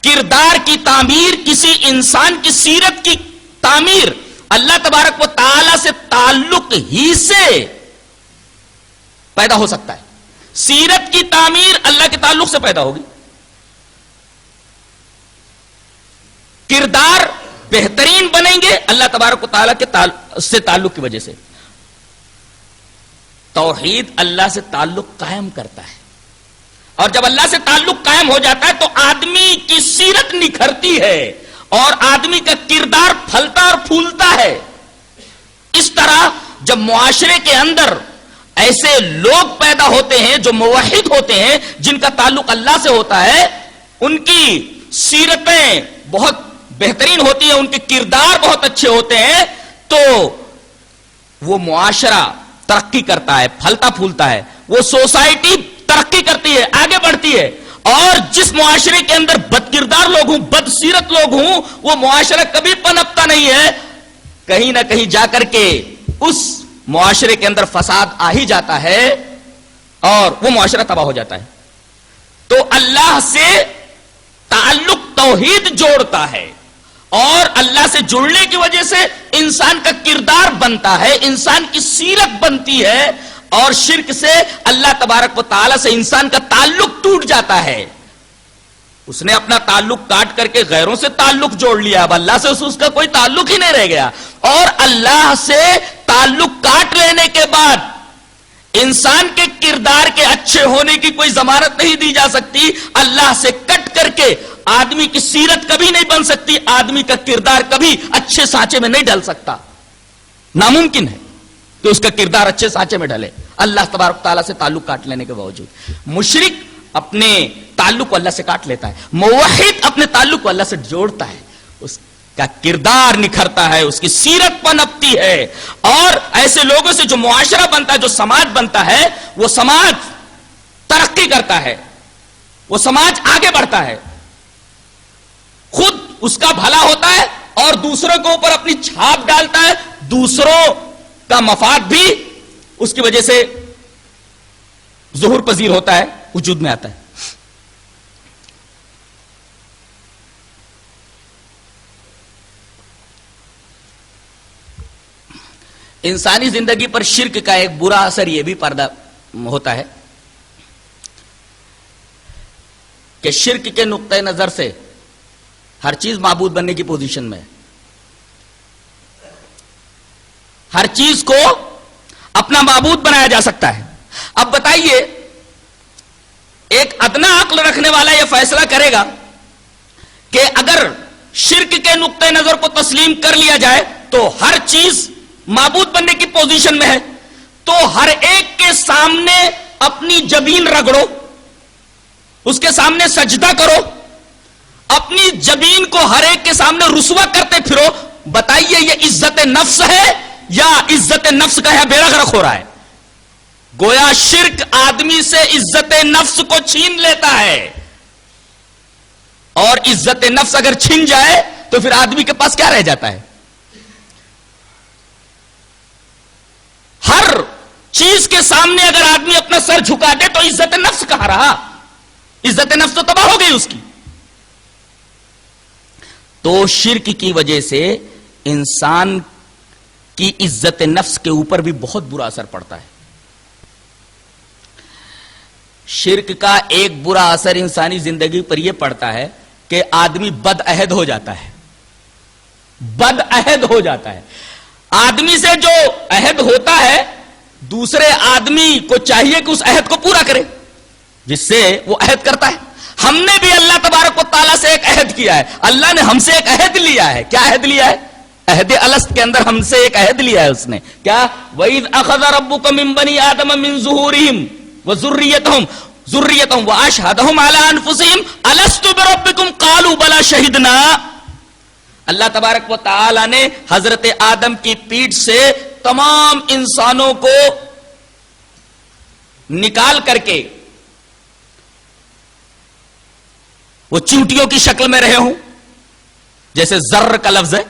[SPEAKER 6] کردار کی تعمیر، کسی انسان کی سیرت کی تعمیر اللہ تبارک و تعالی سے تعلق ہی سے پیدا ہو سکتا ہے. سیرت کی تعمیر اللہ کے تعلق سے پیدا ہوگی. کردار بہترین بنیں گے اللہ تبارک و تعالی کے سے تعلق کی وجہ سے. توحید اللہ سے تعلق قائم کرتا ہے، اور جب اللہ سے تعلق قائم ہو جاتا ہے تو آدمی کی سیرت نکھرتی ہے اور آدمی کا کردار پھلتا اور پھولتا ہے. اس طرح جب معاشرے کے اندر ایسے لوگ پیدا ہوتے ہیں جو موحد ہوتے ہیں، جن کا تعلق اللہ سے ہوتا ہے، ان کی سیرتیں بہت بہترین ہوتی ہیں، ان کے کردار بہت اچھے ہوتے ہیں، تو وہ معاشرہ ترقی کرتا ہے، پھلتا پھولتا ہے. وہ سوسائٹی ترقی کرتی ہے، آگے بڑھتی ہے. اور جس معاشرے کے اندر بد کردار لوگ ہوں، بد سیرت لوگ ہوں، وہ معاشرہ کبھی پنپتا نہیں ہے. کہیں نہ کہیں جا کر کے اس معاشرے کے اندر فساد آ ہی جاتا ہے اور وہ معاشرہ تباہ ہو جاتا ہے. تو اللہ سے تعلق توحید جوڑتا ہے، اور اللہ سے جڑنے کی وجہ سے انسان کا کردار بنتا ہے، انسان کی سیرت بنتی ہے. اور شرک سے اللہ تبارک و تعالی سے انسان کا تعلق ٹوٹ جاتا ہے. اس نے اپنا تعلق کاٹ کر کے غیروں سے تعلق جوڑ لیا، اب اللہ سے اس کا کوئی تعلق ہی نہیں رہ گیا. اور اللہ سے تعلق کاٹ لینے کے بعد انسان کے کردار کے اچھے ہونے کی کوئی ضمانت نہیں دی جا سکتی. اللہ سے کٹ کر کے آدمی کی سیرت کبھی نہیں بن سکتی, آدمی کا کردار کبھی اچھے سانچے میں نہیں ڈل سکتا. ناممکن ہے کہ اس کا کردار اچھے سانچے میں ڈلے اللہ تبارک تعالیٰ سے تعلق کاٹ لینے کے باوجود. مشرک اپنے تعلق کو اللہ سے کاٹ لیتا ہے, موحد اپنے تعلق کو اللہ سے جوڑتا ہے, اس کا کردار نکھرتا ہے, اس کی سیرت پنپتی ہے, اور ایسے لوگوں سے جو معاشرہ بنتا ہے, جو سماج بنتا ہے, وہ سماج ترقی کرتا ہے, وہ سماج آگے بڑھتا ہے, خود اس کا بھلا ہوتا ہے اور دوسروں کے اوپر اپنی چھاپ ڈالتا ہے, دوسروں کا مفاد بھی اس کی وجہ سے ظہور پذیر ہوتا ہے, وجود میں آتا ہے. انسانی زندگی پر شرک کا ایک برا اثر یہ بھی پردہ ہوتا ہے کہ شرک کے نقطۂ نظر سے ہر چیز معبود بننے کی پوزیشن میں ہے, ہر چیز کو اپنا معبود بنایا جا سکتا ہے. اب بتائیے, ایک ادنا عقل رکھنے والا یہ فیصلہ کرے گا کہ اگر شرک کے نقطۂ نظر کو تسلیم کر لیا جائے تو ہر چیز معبود بننے کی پوزیشن میں ہے, تو ہر ایک کے سامنے اپنی جبین رگڑو, اس کے سامنے سجدہ کرو, اپنی جبین کو ہر ایک کے سامنے رسوا کرتے پھرو. بتائیے یہ عزت نفس ہے یا عزت نفس کا ہے بیڑا غرق ہو رہا ہے؟ گویا شرک آدمی سے عزت نفس کو چھین لیتا ہے, اور عزت نفس اگر چھن جائے تو پھر آدمی کے پاس کیا رہ جاتا ہے؟ ہر چیز کے سامنے اگر آدمی اپنا سر جھکا دے تو عزت نفس کہاں رہا؟ عزت نفس تو تباہ ہو گئی اس کی. تو شرک کی وجہ سے انسان کی عزت نفس کے اوپر بھی بہت برا اثر پڑتا ہے. شرک کا ایک برا اثر انسانی زندگی پر یہ پڑتا ہے کہ آدمی بد عہد ہو جاتا ہے, بد عہد ہو جاتا ہے. آدمی سے جو عہد ہوتا ہے دوسرے آدمی کو چاہیے کہ اس عہد کو پورا کرے جس سے وہ عہد کرتا ہے. ہم نے بھی اللہ تبارک و تعالیٰ سے ایک عہد کیا ہے, اللہ نے ہم سے ایک عہد لیا ہے. کیا عہد لیا ہے؟ عہد الست کے اندر ہم سے ایک عہد لیا ہے اس نے. کیا؟ وَإِذْ أَخَذَ رَبُّكَ مِن بَنِي آدَمَ مِن ظُهُورِهِمْ وَذُرِّيَّتَهُمْ وَأَشْهَدَهُمْ عَلَىٰ أَنفُسِهِمْ أَلَسْتُ بِرَبِّكُمْ قَالُوا بَلَىٰ شَهِدْنَا. اللہ تبارک و تعالیٰ نے حضرت آدم کی پیٹھ سے تمام انسانوں کو نکال کر کے, وہ چونٹیوں کی شکل میں رہے ہوں جیسے ذر کا لفظ ہے,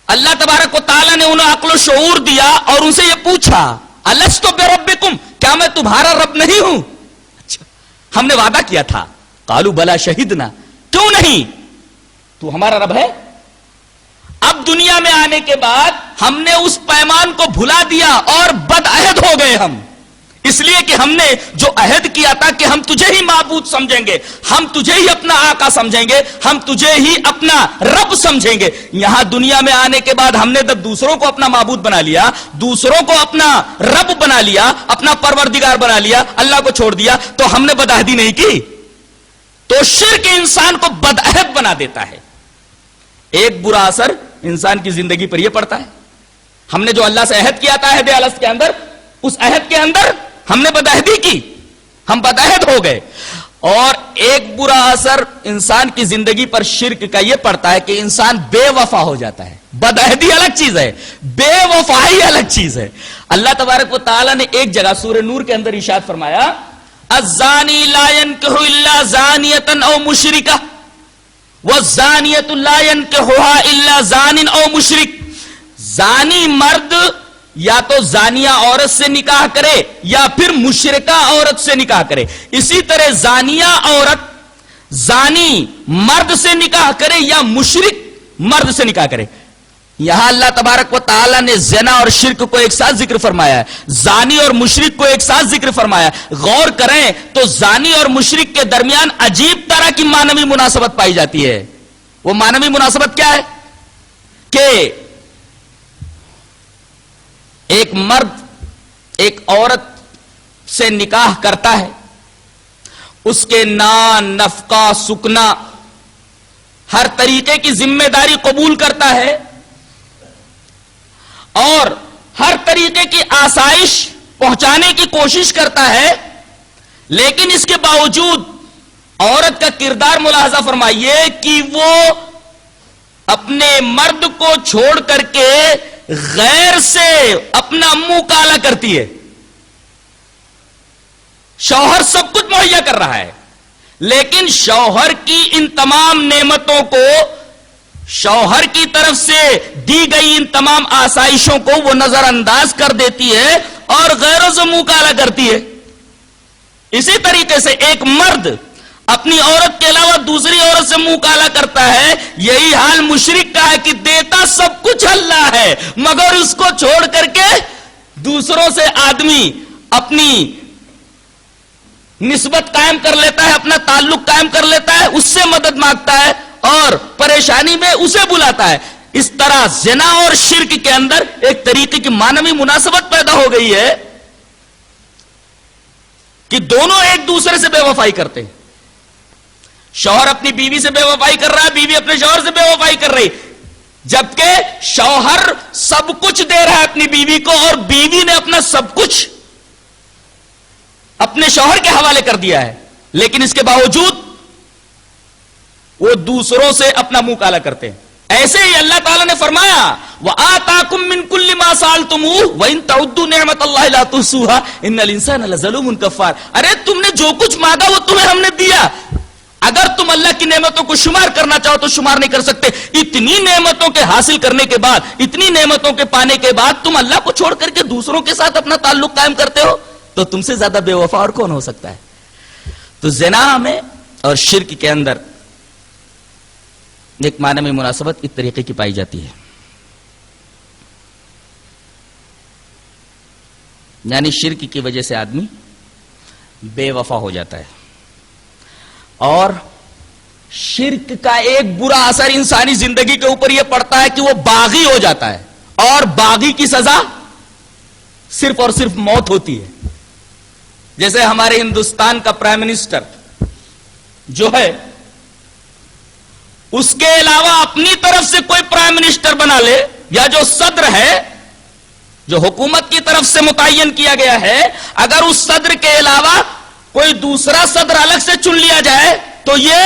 [SPEAKER 6] اللہ تبارک و تعالیٰ نے انہیں عقل و شعور دیا اور ان سے یہ پوچھا الستو بربکم, کیا میں تمہارا رب نہیں ہوں؟ اچھا, ہم نے وعدہ کیا تھا. قالوا بلا شہدنا, کیوں نہیں, تو ہمارا رب ہے. اب دنیا میں آنے کے بعد ہم نے اس پیمان کو بھلا دیا اور بد عہد ہو گئے ہم, اس لیے کہ ہم نے جو عہد کیا تھا کہ ہم تجھے ہی معبود سمجھیں گے, ہم تجھے ہی اپنا آقا سمجھیں گے, ہم تجھے ہی اپنا رب سمجھیں گے. یہاں دنیا میں آنے کے بعد ہم نے جب دوسروں کو اپنا معبود بنا لیا, دوسروں کو اپنا رب بنا لیا, اپنا پروردگار بنا لیا, اللہ کو چھوڑ دیا, تو ہم نے بدعہدی نہیں کی. تو شرک انسان کو بدعہد بنا دیتا ہے. ایک برا اثر انسان کی زندگی پر یہ پڑتا ہے, ہم نے جو اللہ سے عہد کیا تھا عہد الست کے اندر, اس عہد کے اندر ہم نے بدعہدی کی, ہم بدعہد ہو گئے. اور ایک برا اثر انسان کی زندگی پر شرک کا یہ پڑتا ہے کہ انسان بے وفا ہو جاتا ہے. بدعہدی الگ چیز ہے, بے وفائی الگ چیز ہے. اللہ تبارک و تعالیٰ نے ایک جگہ سورہ نور کے اندر ارشاد فرمایا الزانی لا ينکح الا زانیۃ او مشرکہ والزانیۃ لا ينکحها الا زان او مشرک. زانی مرد یا تو زانیہ عورت سے نکاح کرے یا پھر مشرکہ عورت سے نکاح کرے. اسی طرح زانیہ عورت زانی مرد سے نکاح کرے یا مشرک مرد سے نکاح کرے. یہاں اللہ تبارک و تعالیٰ نے زنا اور شرک کو ایک ساتھ ذکر فرمایا ہے, زانی اور مشرک کو ایک ساتھ ذکر فرمایا ہے. غور کریں تو زانی اور مشرک کے درمیان عجیب طرح کی معنوی مناسبت پائی جاتی ہے. وہ معنوی مناسبت کیا ہے کہ ایک مرد ایک عورت سے نکاح کرتا ہے، اس کے نان، نفقہ، سکنا، ہر طریقے کی ذمہ داری قبول کرتا ہے اور ہر طریقے کی آسائش پہنچانے کی کوشش کرتا ہے، لیکن اس کے باوجود عورت کا کردار ملاحظہ فرمائیے کہ وہ اپنے مرد کو چھوڑ کر کے غیر سے اپنا منہ کالا کرتی ہے. شوہر سب کچھ مہیا کر رہا ہے، لیکن شوہر کی ان تمام نعمتوں کو، شوہر کی طرف سے دی گئی ان تمام آسائشوں کو وہ نظر انداز کر دیتی ہے اور غیروں سے منہ کالا کرتی ہے. اسی طریقے سے ایک مرد اپنی عورت کے علاوہ دوسری عورت سے منہ کالا کرتا ہے. یہی حال مشرک کا ہے کہ دیتا سب کچھ اللہ ہے، مگر اس کو چھوڑ کر کے دوسروں سے آدمی اپنی نسبت قائم کر لیتا ہے، اپنا تعلق قائم کر لیتا ہے، اس سے مدد مانگتا ہے اور پریشانی میں اسے بلاتا ہے. اس طرح زنا اور شرک کے اندر ایک طریقے کی مانوی مناسبت پیدا ہو گئی ہے کہ دونوں ایک دوسرے سے بے وفائی کرتے ہیں. شوہر اپنی بیوی سے بے وفائی کر رہا ہے، بیوی اپنے شوہر سے بے وفائی کر رہی، جبکہ شوہر سب کچھ دے رہا ہے اپنی بیوی کو اور بیوی نے اپنا سب کچھ اپنے شوہر کے حوالے کر دیا ہے، لیکن اس کے باوجود وہ دوسروں سے اپنا منہ کالا کرتے ہیں. ایسے ہی اللہ تعالیٰ نے فرمایا وَآتَاكُم مِّن كُلِّ مَا سَأَلْتُمُوهُ وَإِن تَعُدُّوا نِعْمَتَ اللَّهِ لَا تُحْصُوهَا إِنَّ الْإِنسَانَ لَظَلُومٌ كَفَّارٌ. ارے تم نے جو کچھ مانگا وہ تمہیں ہم نے دیا. اگر تم اللہ کی نعمتوں کو شمار کرنا چاہو تو شمار نہیں کر سکتے. اتنی نعمتوں کے حاصل کرنے کے بعد، اتنی نعمتوں کے پانے کے بعد تم اللہ کو چھوڑ کر کے دوسروں کے ساتھ اپنا تعلق قائم کرتے ہو، تو تم سے زیادہ بے وفا اور کون ہو سکتا ہے؟ تو زنا میں اور شرک کے اندر ایک معنوی مناسبت اس طریقے کی پائی جاتی ہے. یعنی شرک کی وجہ سے آدمی بے وفا ہو جاتا ہے، اور شرک کا ایک برا اثر انسانی زندگی کے اوپر یہ پڑتا ہے کہ وہ باغی ہو جاتا ہے، اور باغی کی سزا صرف اور صرف موت ہوتی ہے. جیسے ہمارے ہندوستان کا پرائم منسٹر جو ہے، اس کے علاوہ اپنی طرف سے کوئی پرائم منسٹر بنا لے، یا جو صدر ہے جو حکومت کی طرف سے متعین کیا گیا ہے، اگر اس صدر کے علاوہ کوئی دوسرا صدر الگ سے چن لیا جائے تو یہ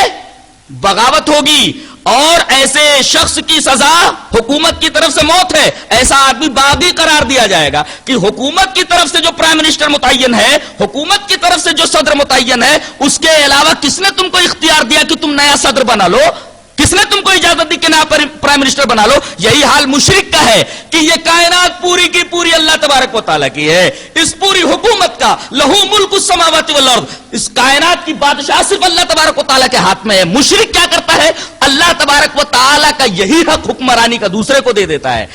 [SPEAKER 6] بغاوت ہوگی، اور ایسے شخص کی سزا حکومت کی طرف سے موت ہے. ایسا آدمی باغی قرار دیا جائے گا کہ حکومت کی طرف سے جو پرائم منسٹر متعین ہے، حکومت کی طرف سے جو صدر متعین ہے، اس کے علاوہ کس نے تم کو اختیار دیا کہ تم نیا صدر بنا لو؟ کس نے تم کو اجازت دی کہ نیا پرائم منسٹر بنا لو؟ یہی حال مشرک کا ہے کہ یہ کائنات پوری کی پوری اللہ تبارک و تعالیٰ کی ہے. اس پوری حکومت کا لہو ملک السماوات والارض، اس کائنات کی بادشاہ صرف اللہ تبارک و تعالیٰ کے ہاتھ میں ہے. مشرک کیا کرتا ہے؟ اللہ تبارک و تعالیٰ کا یہی حق حکمرانی کا دوسرے کو دے دیتا ہے.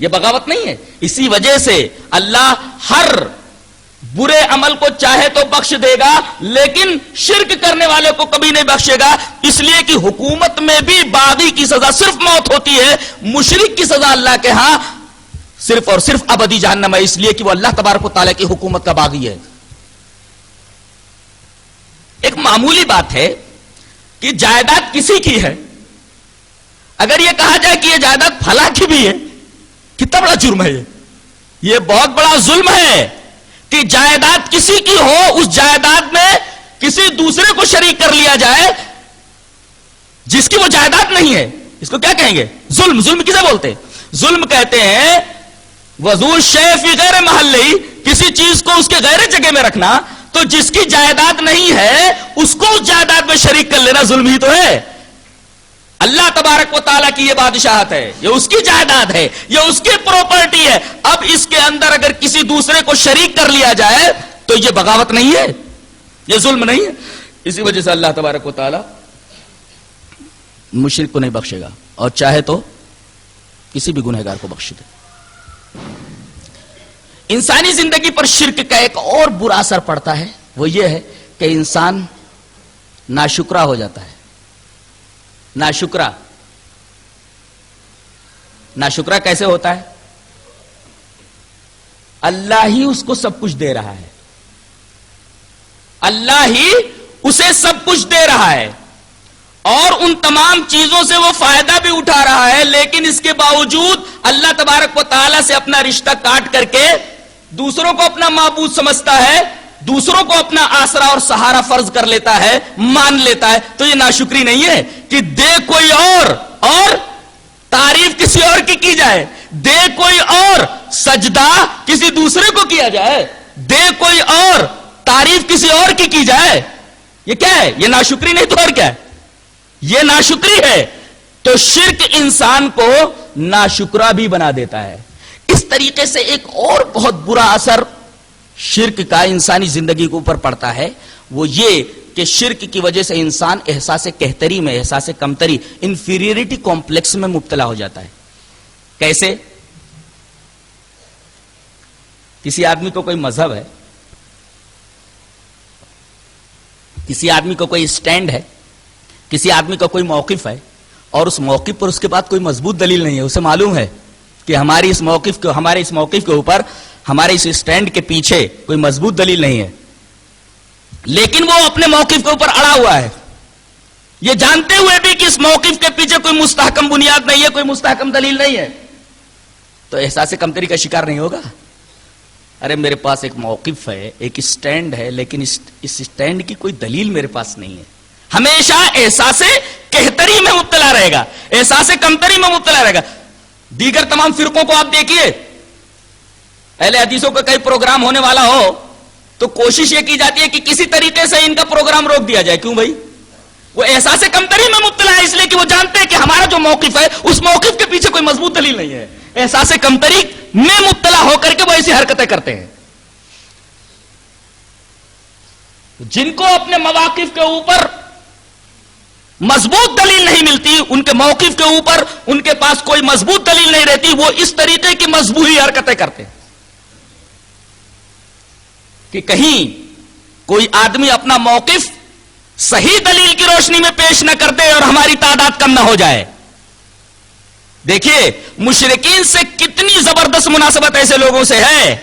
[SPEAKER 6] یہ بغاوت نہیں ہے؟ اسی وجہ سے اللہ ہر برے عمل کو چاہے تو بخش دے گا، لیکن شرک کرنے والے کو کبھی نہیں بخشے گا، اس لیے کہ حکومت میں بھی باغی کی سزا صرف موت ہوتی ہے. مشرک کی سزا اللہ کے ہاں صرف اور صرف ابدی جہنم ہے، اس لیے کہ وہ اللہ تبارک و تعالیٰ کی حکومت کا باغی ہے. ایک معمولی بات ہے کہ جائیداد کسی کی ہے، اگر یہ کہا جائے کہ یہ جائیداد فلاں کی بھی ہے، کتنا بڑا جرم ہے یہ بہت بڑا ظلم ہے کہ جائیداد کسی کی ہو، اس جائیداد میں کسی دوسرے کو شریک کر لیا جائے جس کی وہ جائیداد نہیں ہے. اس کو کیا کہیں گے؟ ظلم. ظلم کسے بولتے ہیں؟ ظلم کہتے ہیں وضوء الشیء فی غیر محلہ، کسی چیز کو اس کے غیر جگہ میں رکھنا. تو جس کی جائیداد نہیں ہے اس کو اس جائیداد میں شریک کر لینا ظلم ہی تو ہے. اللہ تبارک و تعالیٰ کی یہ بادشاہت ہے، یہ اس کی جائیداد ہے، یہ اس کی پراپرٹی ہے. اب اس کے اندر اگر کسی دوسرے کو شریک کر لیا جائے تو یہ بغاوت نہیں ہے، یہ ظلم نہیں ہے. اسی وجہ سے اللہ تبارک و تعالیٰ مشرک کو نہیں بخشے گا، اور چاہے تو کسی بھی گنہگار کو بخش دے. انسانی زندگی پر شرک کا ایک اور برا اثر پڑتا ہے، وہ یہ ہے کہ انسان ناشکرا ہو جاتا ہے. ناشکرا کیسے ہوتا ہے؟ اللہ ہی اس کو سب کچھ دے رہا ہے، اللہ ہی اسے سب کچھ دے رہا ہے اور ان تمام چیزوں سے وہ فائدہ بھی اٹھا رہا ہے، لیکن اس کے باوجود اللہ تبارک و تعالی سے اپنا رشتہ کاٹ کر کے دوسروں کو اپنا معبود سمجھتا ہے، دوسروں کو اپنا آسرا اور سہارا فرض کر لیتا ہے، مان لیتا ہے. تو یہ ناشکری نہیں ہے کہ دے کوئی اور تعریف کسی اور کی جائے، دے کوئی اور سجدہ کسی دوسرے کو کیا جائے، دے کوئی اور تعریف کسی اور کی جائے. یہ کیا ہے؟ یہ ناشکری نہیں تو اور کیا ہے؟ یہ ناشکری ہے. تو شرک انسان کو ناشکرا بھی بنا دیتا ہے. اس طریقے سے ایک اور بہت برا اثر شرک کا انسانی زندگی کے اوپر پڑتا ہے، وہ یہ کہ شرک کی وجہ سے انسان احساس کہتری میں، احساس کمتری، انفیریئرٹی کمپلیکس میں مبتلا ہو جاتا ہے. کیسے؟ کسی آدمی کو کوئی مذہب ہے، کسی آدمی کو کوئی سٹینڈ ہے، کسی آدمی کا کوئی موقف ہے، اور اس موقف پر اس کے بعد کوئی مضبوط دلیل نہیں ہے. اسے معلوم ہے کہ ہمارے اس موقف کے اوپر، ہمارے اس سٹینڈ کے پیچھے کوئی مضبوط دلیل نہیں ہے، لیکن وہ اپنے موقف کے اوپر اڑا ہوا ہے، یہ جانتے ہوئے بھی کہ اس موقف کے پیچھے کوئی مستحکم بنیاد نہیں ہے، کوئی مستحکم دلیل نہیں ہے. تو احساس کمتری کا شکار نہیں ہوگا؟ ارے میرے پاس ایک موقف ہے، ایک سٹینڈ ہے، لیکن اس سٹینڈ کی کوئی دلیل میرے پاس نہیں ہے. ہمیشہ احساس کہتری میں مبتلا رہے گا، احساس کمتری میں مبتلا رہے گا. دیگر تمام فرقوں کو آپ دیکھیے، اہل حدیثوں کا کئی پروگرام ہونے والا ہو تو کوشش یہ کی جاتی ہے کہ کسی طریقے سے ان کا پروگرام روک دیا جائے. کیوں بھائی؟ وہ احساس کمتری میں مبتلا ہے، اس لیے کہ وہ جانتے ہیں کہ ہمارا جو موقف ہے اس موقف کے پیچھے کوئی مضبوط دلیل نہیں ہے. احساس کمتری میں مبتلا ہو کر کے وہ ایسی حرکتیں کرتے ہیں. جن کو اپنے مواقف کے اوپر مضبوط دلیل نہیں ملتی، ان کے موقف کے اوپر ان کے پاس کوئی مضبوط دلیل نہیں رہتی، وہ اس طریقے کی مذبوحی حرکتیں کرتے ہیں کہ کہیں کوئی آدمی اپنا موقف صحیح دلیل کی روشنی میں پیش نہ کر دے اور ہماری تعداد کم نہ ہو جائے. دیکھیے مشرکین سے کتنی زبردست مناسبت ایسے لوگوں سے ہے.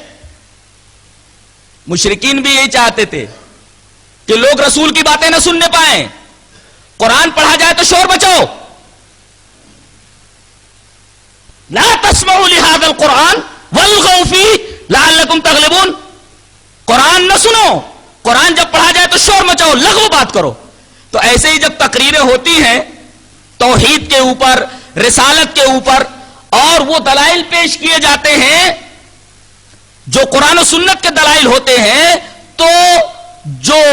[SPEAKER 6] مشرکین بھی یہی چاہتے تھے کہ لوگ رسول کی باتیں نہ سننے پائیں، قرآن پڑھا جائے تو شور بچاؤ، لا تسمعوا لهذا القرآن والغوا فيه لعلكم تغلبون. قرآن نہ سنو، قرآن جب پڑھا جائے تو شور مچاؤ، لغو بات کرو. تو ایسے ہی جب تقریریں ہوتی ہیں توحید کے اوپر، رسالت کے اوپر، اور وہ دلائل پیش کیے جاتے ہیں جو قرآن و سنت کے دلائل ہوتے ہیں، تو جو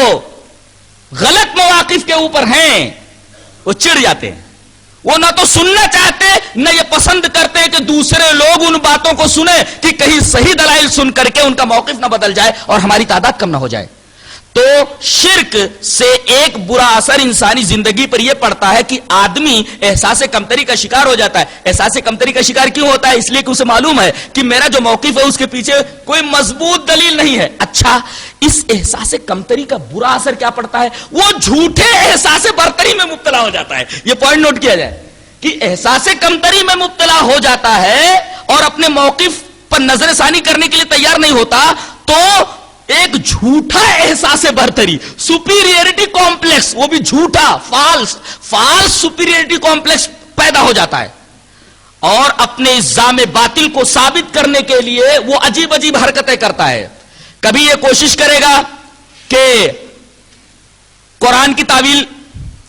[SPEAKER 6] غلط مواقف کے اوپر ہیں وہ چڑ جاتے ہیں. وہ نہ تو سننا چاہتے، نہ یہ پسند کرتے کہ دوسرے لوگ ان باتوں کو سنیں کہ کہیں صحیح دلائل سن کر کے ان کا موقف نہ بدل جائے اور ہماری تعداد کم نہ ہو جائے. تو شرک سے ایک برا اثر انسانی زندگی پر یہ پڑتا ہے کہ آدمی احساس کمتری کا شکار ہو جاتا ہے. احساس کمتری کا شکار کیوں ہوتا ہے؟ اس لیے کہ اسے معلوم ہے کہ میرا جو موقف ہے اس کے پیچھے کوئی مضبوط دلیل نہیں ہے. اچھا، اس احساس کمتری کا برا اثر کیا پڑتا ہے؟ وہ جھوٹے احساس برتری میں مبتلا ہو جاتا ہے. یہ پوائنٹ نوٹ کیا جائے کہ احساس کمتری میں مبتلا ہو جاتا ہے اور اپنے موقف پر نظر ثانی کرنے کے لیے تیار نہیں ہوتا، تو ایک جھوٹا احساس برتری، سپیریئرٹی کمپلیکس، وہ بھی جھوٹا، فالس سپیریئرٹی کمپلیکس پیدا ہو جاتا ہے. اور اپنے الزام باطل کو ثابت کرنے کے لیے وہ عجیب عجیب حرکتیں کرتا ہے. کبھی یہ کوشش کرے گا کہ قرآن کی تعویل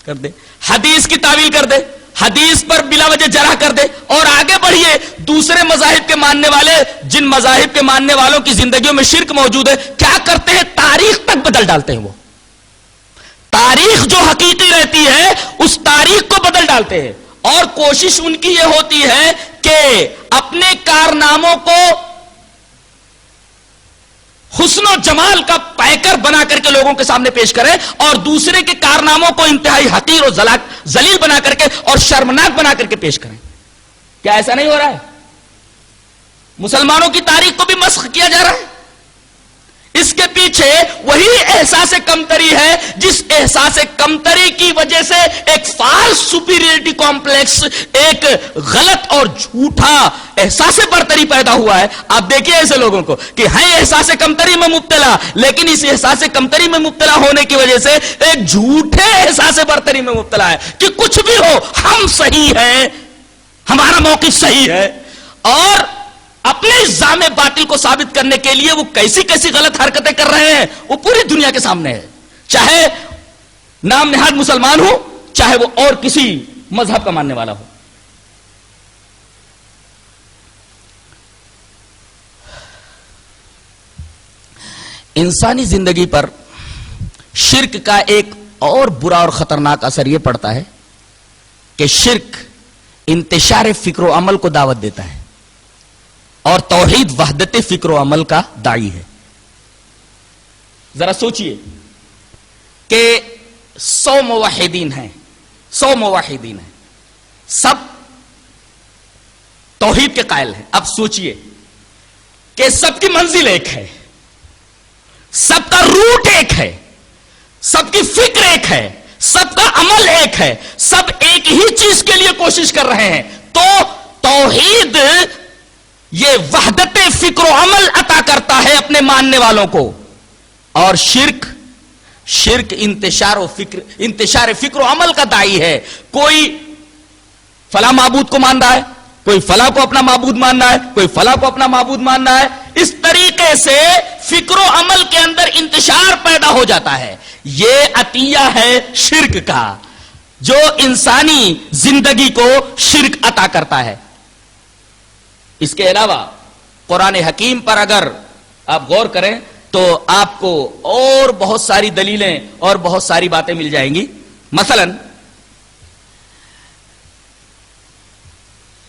[SPEAKER 6] کر دے، حدیث کی تعویل کر دے، حدیث پر بلا وجہ جرح کر دے، اور آگے بڑھیے دوسرے مذاہب کے ماننے والے، جن مذاہب کے ماننے والوں کی زندگیوں میں شرک موجود ہے، کیا کرتے ہیں؟ تاریخ تک بدل ڈالتے ہیں. وہ تاریخ جو حقیقی رہتی ہے اس تاریخ کو بدل ڈالتے ہیں، اور کوشش ان کی یہ ہوتی ہے کہ اپنے کارناموں کو حسن و جمال کا پیکر بنا کر کے لوگوں کے سامنے پیش کریں، اور دوسرے کے کارناموں کو انتہائی حقیر و ذلیل بنا کر کے اور شرمناک بنا کر کے پیش کریں. کیا ایسا نہیں ہو رہا ہے؟ مسلمانوں کی تاریخ کو بھی مسخ کیا جا رہا ہے. اس کے پیچھے وہی احساس کمتری ہے جس احساس کمتری کی وجہ سے ایک فالس سپیریئرٹی کمپلیکس، ایک غلط اور جھوٹا احساس برتری پیدا ہوا ہے. آپ دیکھیے ایسے لوگوں کو کہ ہیں احساس کمتری میں مبتلا، لیکن اس احساس کمتری میں مبتلا ہونے کی وجہ سے ایک جھوٹے احساس برتری میں مبتلا ہے کہ کچھ بھی ہو ہم صحیح ہیں، ہمارا موقف صحیح ہے. اور اپنے الزام باطل کو ثابت کرنے کے لیے وہ کیسی کیسی غلط حرکتیں کر رہے ہیں وہ پوری دنیا کے سامنے ہے، چاہے نام نہاد مسلمان ہو، چاہے وہ اور کسی مذہب کا ماننے والا ہو. انسانی زندگی پر شرک کا ایک اور برا اور خطرناک اثر یہ پڑتا ہے کہ شرک انتشار فکر و عمل کو دعوت دیتا ہے اور توحید وحدت فکر و عمل کا داعی ہے. ذرا سوچئے کہ 100 موحدین ہیں، 100 موحدین ہیں، سب توحید کے قائل ہیں. اب سوچئے کہ سب کی منزل ایک ہے، سب کا روٹ ایک ہے، سب کی فکر ایک ہے، سب کا عمل ایک ہے، سب ایک ہی چیز کے لیے کوشش کر رہے ہیں. تو توحید یہ وحدت فکر و عمل عطا کرتا ہے اپنے ماننے والوں کو، اور شرک انتشار فکر و عمل کا داعی ہے. کوئی فلاں معبود کو مان رہا ہے، کوئی فلاں کو اپنا معبود ماننا ہے، کوئی فلاں کو اپنا معبود ماننا ہے. اس طریقے سے فکر و عمل کے اندر انتشار پیدا ہو جاتا ہے. یہ عطیہ ہے شرک کا جو انسانی زندگی کو شرک عطا کرتا ہے. اس کے علاوہ قرآن حکیم پر اگر آپ غور کریں تو آپ کو اور بہت ساری دلیلیں اور بہت ساری باتیں مل جائیں گی. مثلا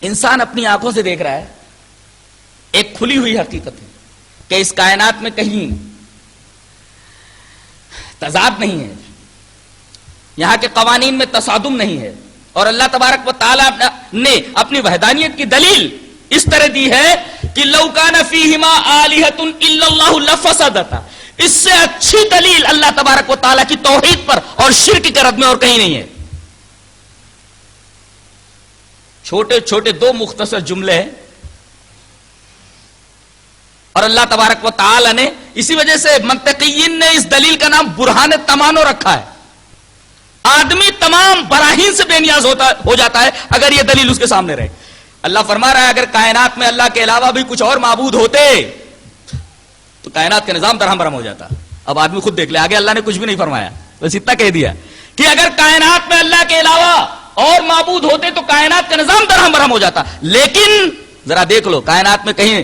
[SPEAKER 6] انسان اپنی آنکھوں سے دیکھ رہا ہے، ایک کھلی ہوئی حقیقت ہے کہ اس کائنات میں کہیں تضاد نہیں ہے، یہاں کے قوانین میں تصادم نہیں ہے، اور اللہ تبارک و تعالی نے اپنی وحدانیت کی دلیل اس طرح دی ہے کہ لو کان فیہما آلہۃ الا اللہ لفسدتا. اس سے اچھی دلیل اللہ تبارک و تعالی کی توحید پر اور شرک کے رد میں اور کہیں نہیں ہے. چھوٹے چھوٹے 2 مختصر جملے ہیں، اور اللہ تبارک و تعالی نے اسی وجہ سے منطقیین نے اس دلیل کا نام برہان تمانو رکھا ہے. آدمی تمام براہین سے بے نیاز ہو جاتا ہے اگر یہ دلیل اس کے سامنے رہے. اللہ فرما رہا ہے اگر کائنات میں اللہ کے علاوہ بھی کچھ اور معبود ہوتے تو کائنات کا نظام درہم برہم ہو جاتا. اب آدمی خود دیکھ لے، آگے اللہ نے کچھ بھی نہیں فرمایا، بس اتنا کہہ دیا کہ اگر کائنات میں اللہ کے علاوہ اور معبود ہوتے تو کائنات کا نظام درہم برہم ہو جاتا. لیکن ذرا دیکھ لو کائنات میں کہیں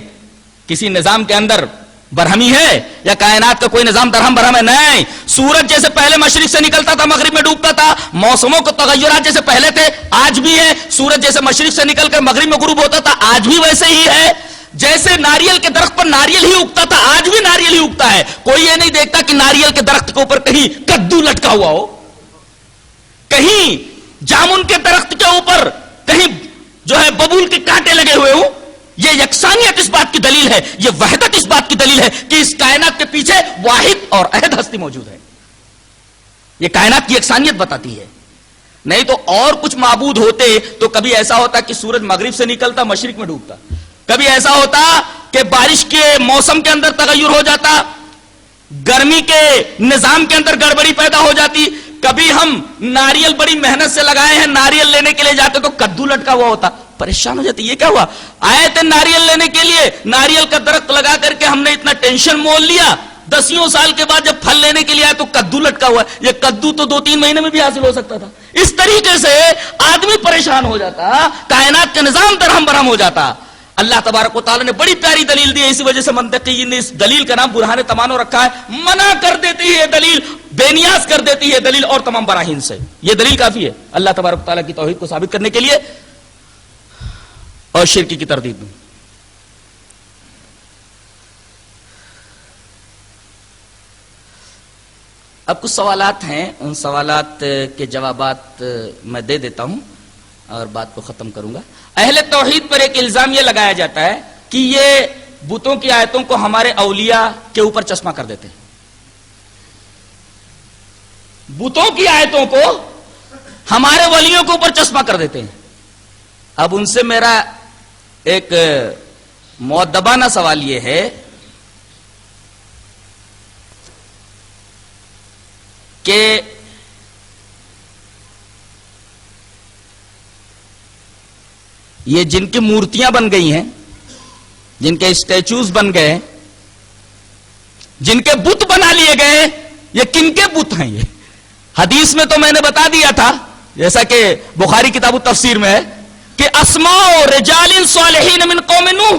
[SPEAKER 6] کسی نظام کے اندر برہمی ہے یا کائنات کا کوئی نظام درہم برہم ہے؟ نہیں. سورج جیسے پہلے مشرق سے نکلتا تھا مغرب میں ڈوبتا تھا، موسموں کو تغیرات جیسے پہلے تھے آج بھی ہے. سورج جیسے مشرق سے نکل کر مغرب میں غروب ہوتا تھا آج بھی ویسے ہی ہے. جیسے ناریل کے درخت پر ناریل ہی اگتا تھا آج بھی ناریل ہی اگتا ہے. کوئی یہ نہیں دیکھتا کہ ناریل کے درخت کے اوپر کہیں کدو لٹکا ہوا ہو، کہیں جامن کے درخت کے اوپر کہیں جو ہے ببول کے کانٹے لگے ہوئے ہوں. یہ یکسانیت اس بات کی دلیل ہے، یہ وحدت اس بات کی دلیل ہے کہ اس کائنات کے پیچھے واحد اور احد ہستی موجود ہے. یہ کائنات کی یکسانیت بتاتی ہے. نہیں تو اور کچھ معبود ہوتے تو کبھی ایسا ہوتا کہ سورج مغرب سے نکلتا مشرق میں ڈوبتا، کبھی ایسا ہوتا کہ بارش کے موسم کے اندر تغیر ہو جاتا، گرمی کے نظام کے اندر گڑبڑی پیدا ہو جاتی. کبھی ہم ناریل بڑی محنت سے لگائے ہیں، ناریل لینے کے لیے جاتے تو کدو لٹکا ہوا ہوتا، پریشان ہو جاتے یہ کیا ہوا؟ آئے تھے ناریل لینے کے لیے، ناریل کا درخت لگا کر کے ہم نے اتنا ٹینشن مول لیا، 10 سال کے بعد جب پھل لینے کے لیے آئے تو کدو لٹکا ہوا ہے. یہ کدو تو 2-3 مہینے میں بھی حاصل ہو سکتا تھا. اس طریقے سے آدمی پریشان ہو جاتا، کائنات کا نظام درہم برہم ہو جاتا. اللہ تبارک و تعالی نے بڑی پیاری دلیل دی ہے، اسی وجہ سے منطقیین نے اس دلیل کا نام برہان تمانو رکھا ہے. منع کر دیتی ہے دلیل، بے نیاز کر دیتی ہے دلیل اور تمام براہین سے. یہ دلیل کافی ہے اللہ تبارک و تعالی کی توحید کو ثابت کرنے کے لیے اور شرک کی تردید میں. اب کچھ سوالات ہیں، ان سوالات کے جوابات میں دے دیتا ہوں اور بات کو ختم کروں گا. اہل توحید پر ایک الزام یہ لگایا جاتا ہے کہ یہ بتوں کی آیتوں کو ہمارے اولیاء کے اوپر چشمہ کر دیتے ہیں. بتوں کی آیتوں کو ہمارے ولیوں کے اوپر چشمہ کر دیتے ہیں. اب ان سے میرا ایک مؤدبانہ سوال یہ ہے کہ یہ جن کی مورتیاں بن گئی ہیں، جن کے اسٹیچوز بن گئے، جن کے بت بنا لیے گئے، یہ کن کے بت ہیں؟ یہ حدیث میں تو میں نے بتا دیا تھا، جیسا کہ بخاری کتاب التفسیر میں ہے کہ اسماء رجال صالحین من قوم نوح،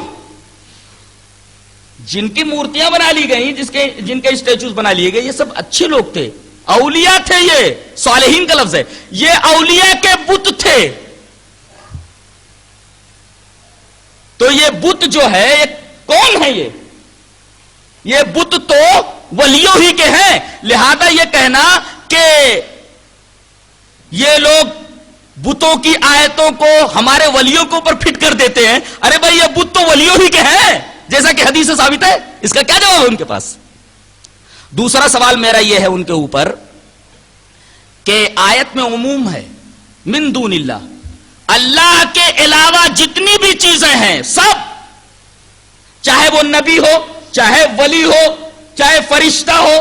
[SPEAKER 6] جن کی مورتیاں بنا لی گئی، جن کے اسٹیچوز بنا لیے گئے، یہ سب اچھے لوگ تھے، اولیاء تھے. یہ صالحین کا لفظ ہے، یہ اولیاء کے بت تھے. تو یہ بت جو ہے یہ کون ہے؟ یہ بت تو ولیوں ہی کے ہیں. لہذا یہ کہنا کہ یہ لوگ بتوں کی آیتوں کو ہمارے ولیوں کے اوپر فٹ کر دیتے ہیں، ارے بھائی یہ بت تو ولیوں ہی کے ہیں، جیسا کہ حدیث سے ثابت ہے. اس کا کیا جواب ہے ان کے پاس؟ دوسرا سوال میرا یہ ہے ان کے اوپر کہ آیت میں عموم ہے من دون اللہ، اللہ کے علاوہ جتنی بھی چیزیں ہیں سب، چاہے وہ نبی ہو، چاہے ولی ہو، چاہے فرشتہ ہو،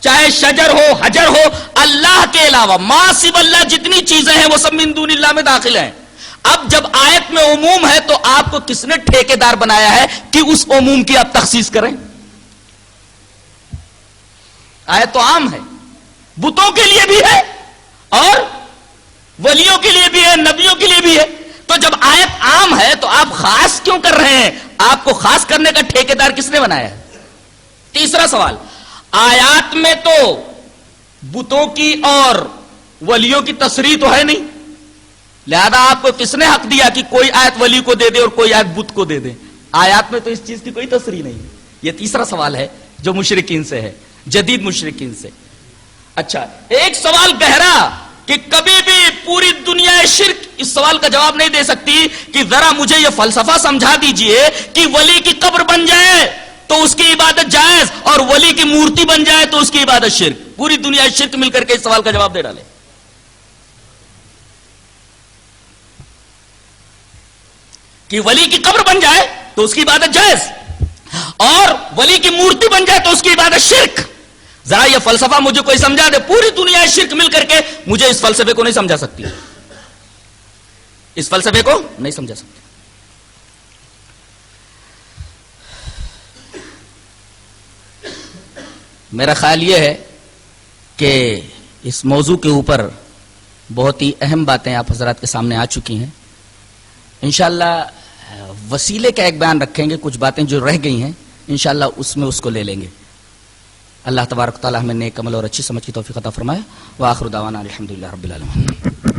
[SPEAKER 6] چاہے شجر ہو، حجر ہو، اللہ کے علاوہ ما سوا اللہ جتنی چیزیں ہیں وہ سب من دون اللہ میں داخل ہیں. اب جب آیت میں عموم ہے تو آپ کو کس نے ٹھیکیدار بنایا ہے کہ اس عموم کی آپ تخصیص کریں؟ آیت تو عام ہے، بتوں کے لیے بھی ہے اور ولیوں کے لیے بھی ہے، نبیوں کے لیے بھی ہے. تو جب آیت عام ہے تو آپ خاص کیوں کر رہے ہیں؟ آپ کو خاص کرنے کا ٹھیکیدار کس نے بنایا ہے؟ تیسرا سوال، آیات میں تو بتوں کی اور ولیوں کی تصریح تو ہے نہیں، لہذا آپ کو کس نے حق دیا کہ کوئی آیت ولی کو دے دے اور کوئی آیت بت کو دے دے؟ آیات میں تو اس چیز کی کوئی تصریح نہیں. یہ تیسرا سوال ہے جو مشرکین سے ہے، جدید مشرکین سے. اچھا، ایک سوال گہرا کہ کبھی بھی پوری دنیا شرک اس سوال کا جواب نہیں دے سکتی کہ ذرا مجھے یہ فلسفہ سمجھا دیجئے کہ ولی کی قبر بن جائے تو اس کی عبادت جائز اور ولی کی مورتی بن جائے تو اس کی عبادت شرک. پوری دنیا شرک مل کر کے اس سوال کا جواب دے ڈالے. کہ ولی کی قبر بن جائے تو اس کی عبادت جائز اور ولی کی مورتی بن جائے تو اس کی عبادت شرک. ذرا یہ فلسفہ مجھے کوئی سمجھا دے. پوری دنیا شرک مل کر کے مجھے اس فلسفے کو نہیں سمجھا سکتی، اس فلسفے کو نہیں سمجھا سکتی. میرا خیال یہ ہے کہ اس موضوع کے اوپر بہت ہی اہم باتیں آپ حضرات کے سامنے آ چکی ہیں. انشاءاللہ وسیلے کا ایک بیان رکھیں گے، کچھ باتیں جو رہ گئی ہیں انشاءاللہ اس میں اس کو لے لیں گے. اللہ تبارک و تعالی ہمیں نیک عمل اور اچھی سمجھ کی توفیق عطا فرمائے. وآخر دعوانا الحمدللہ رب العالمین.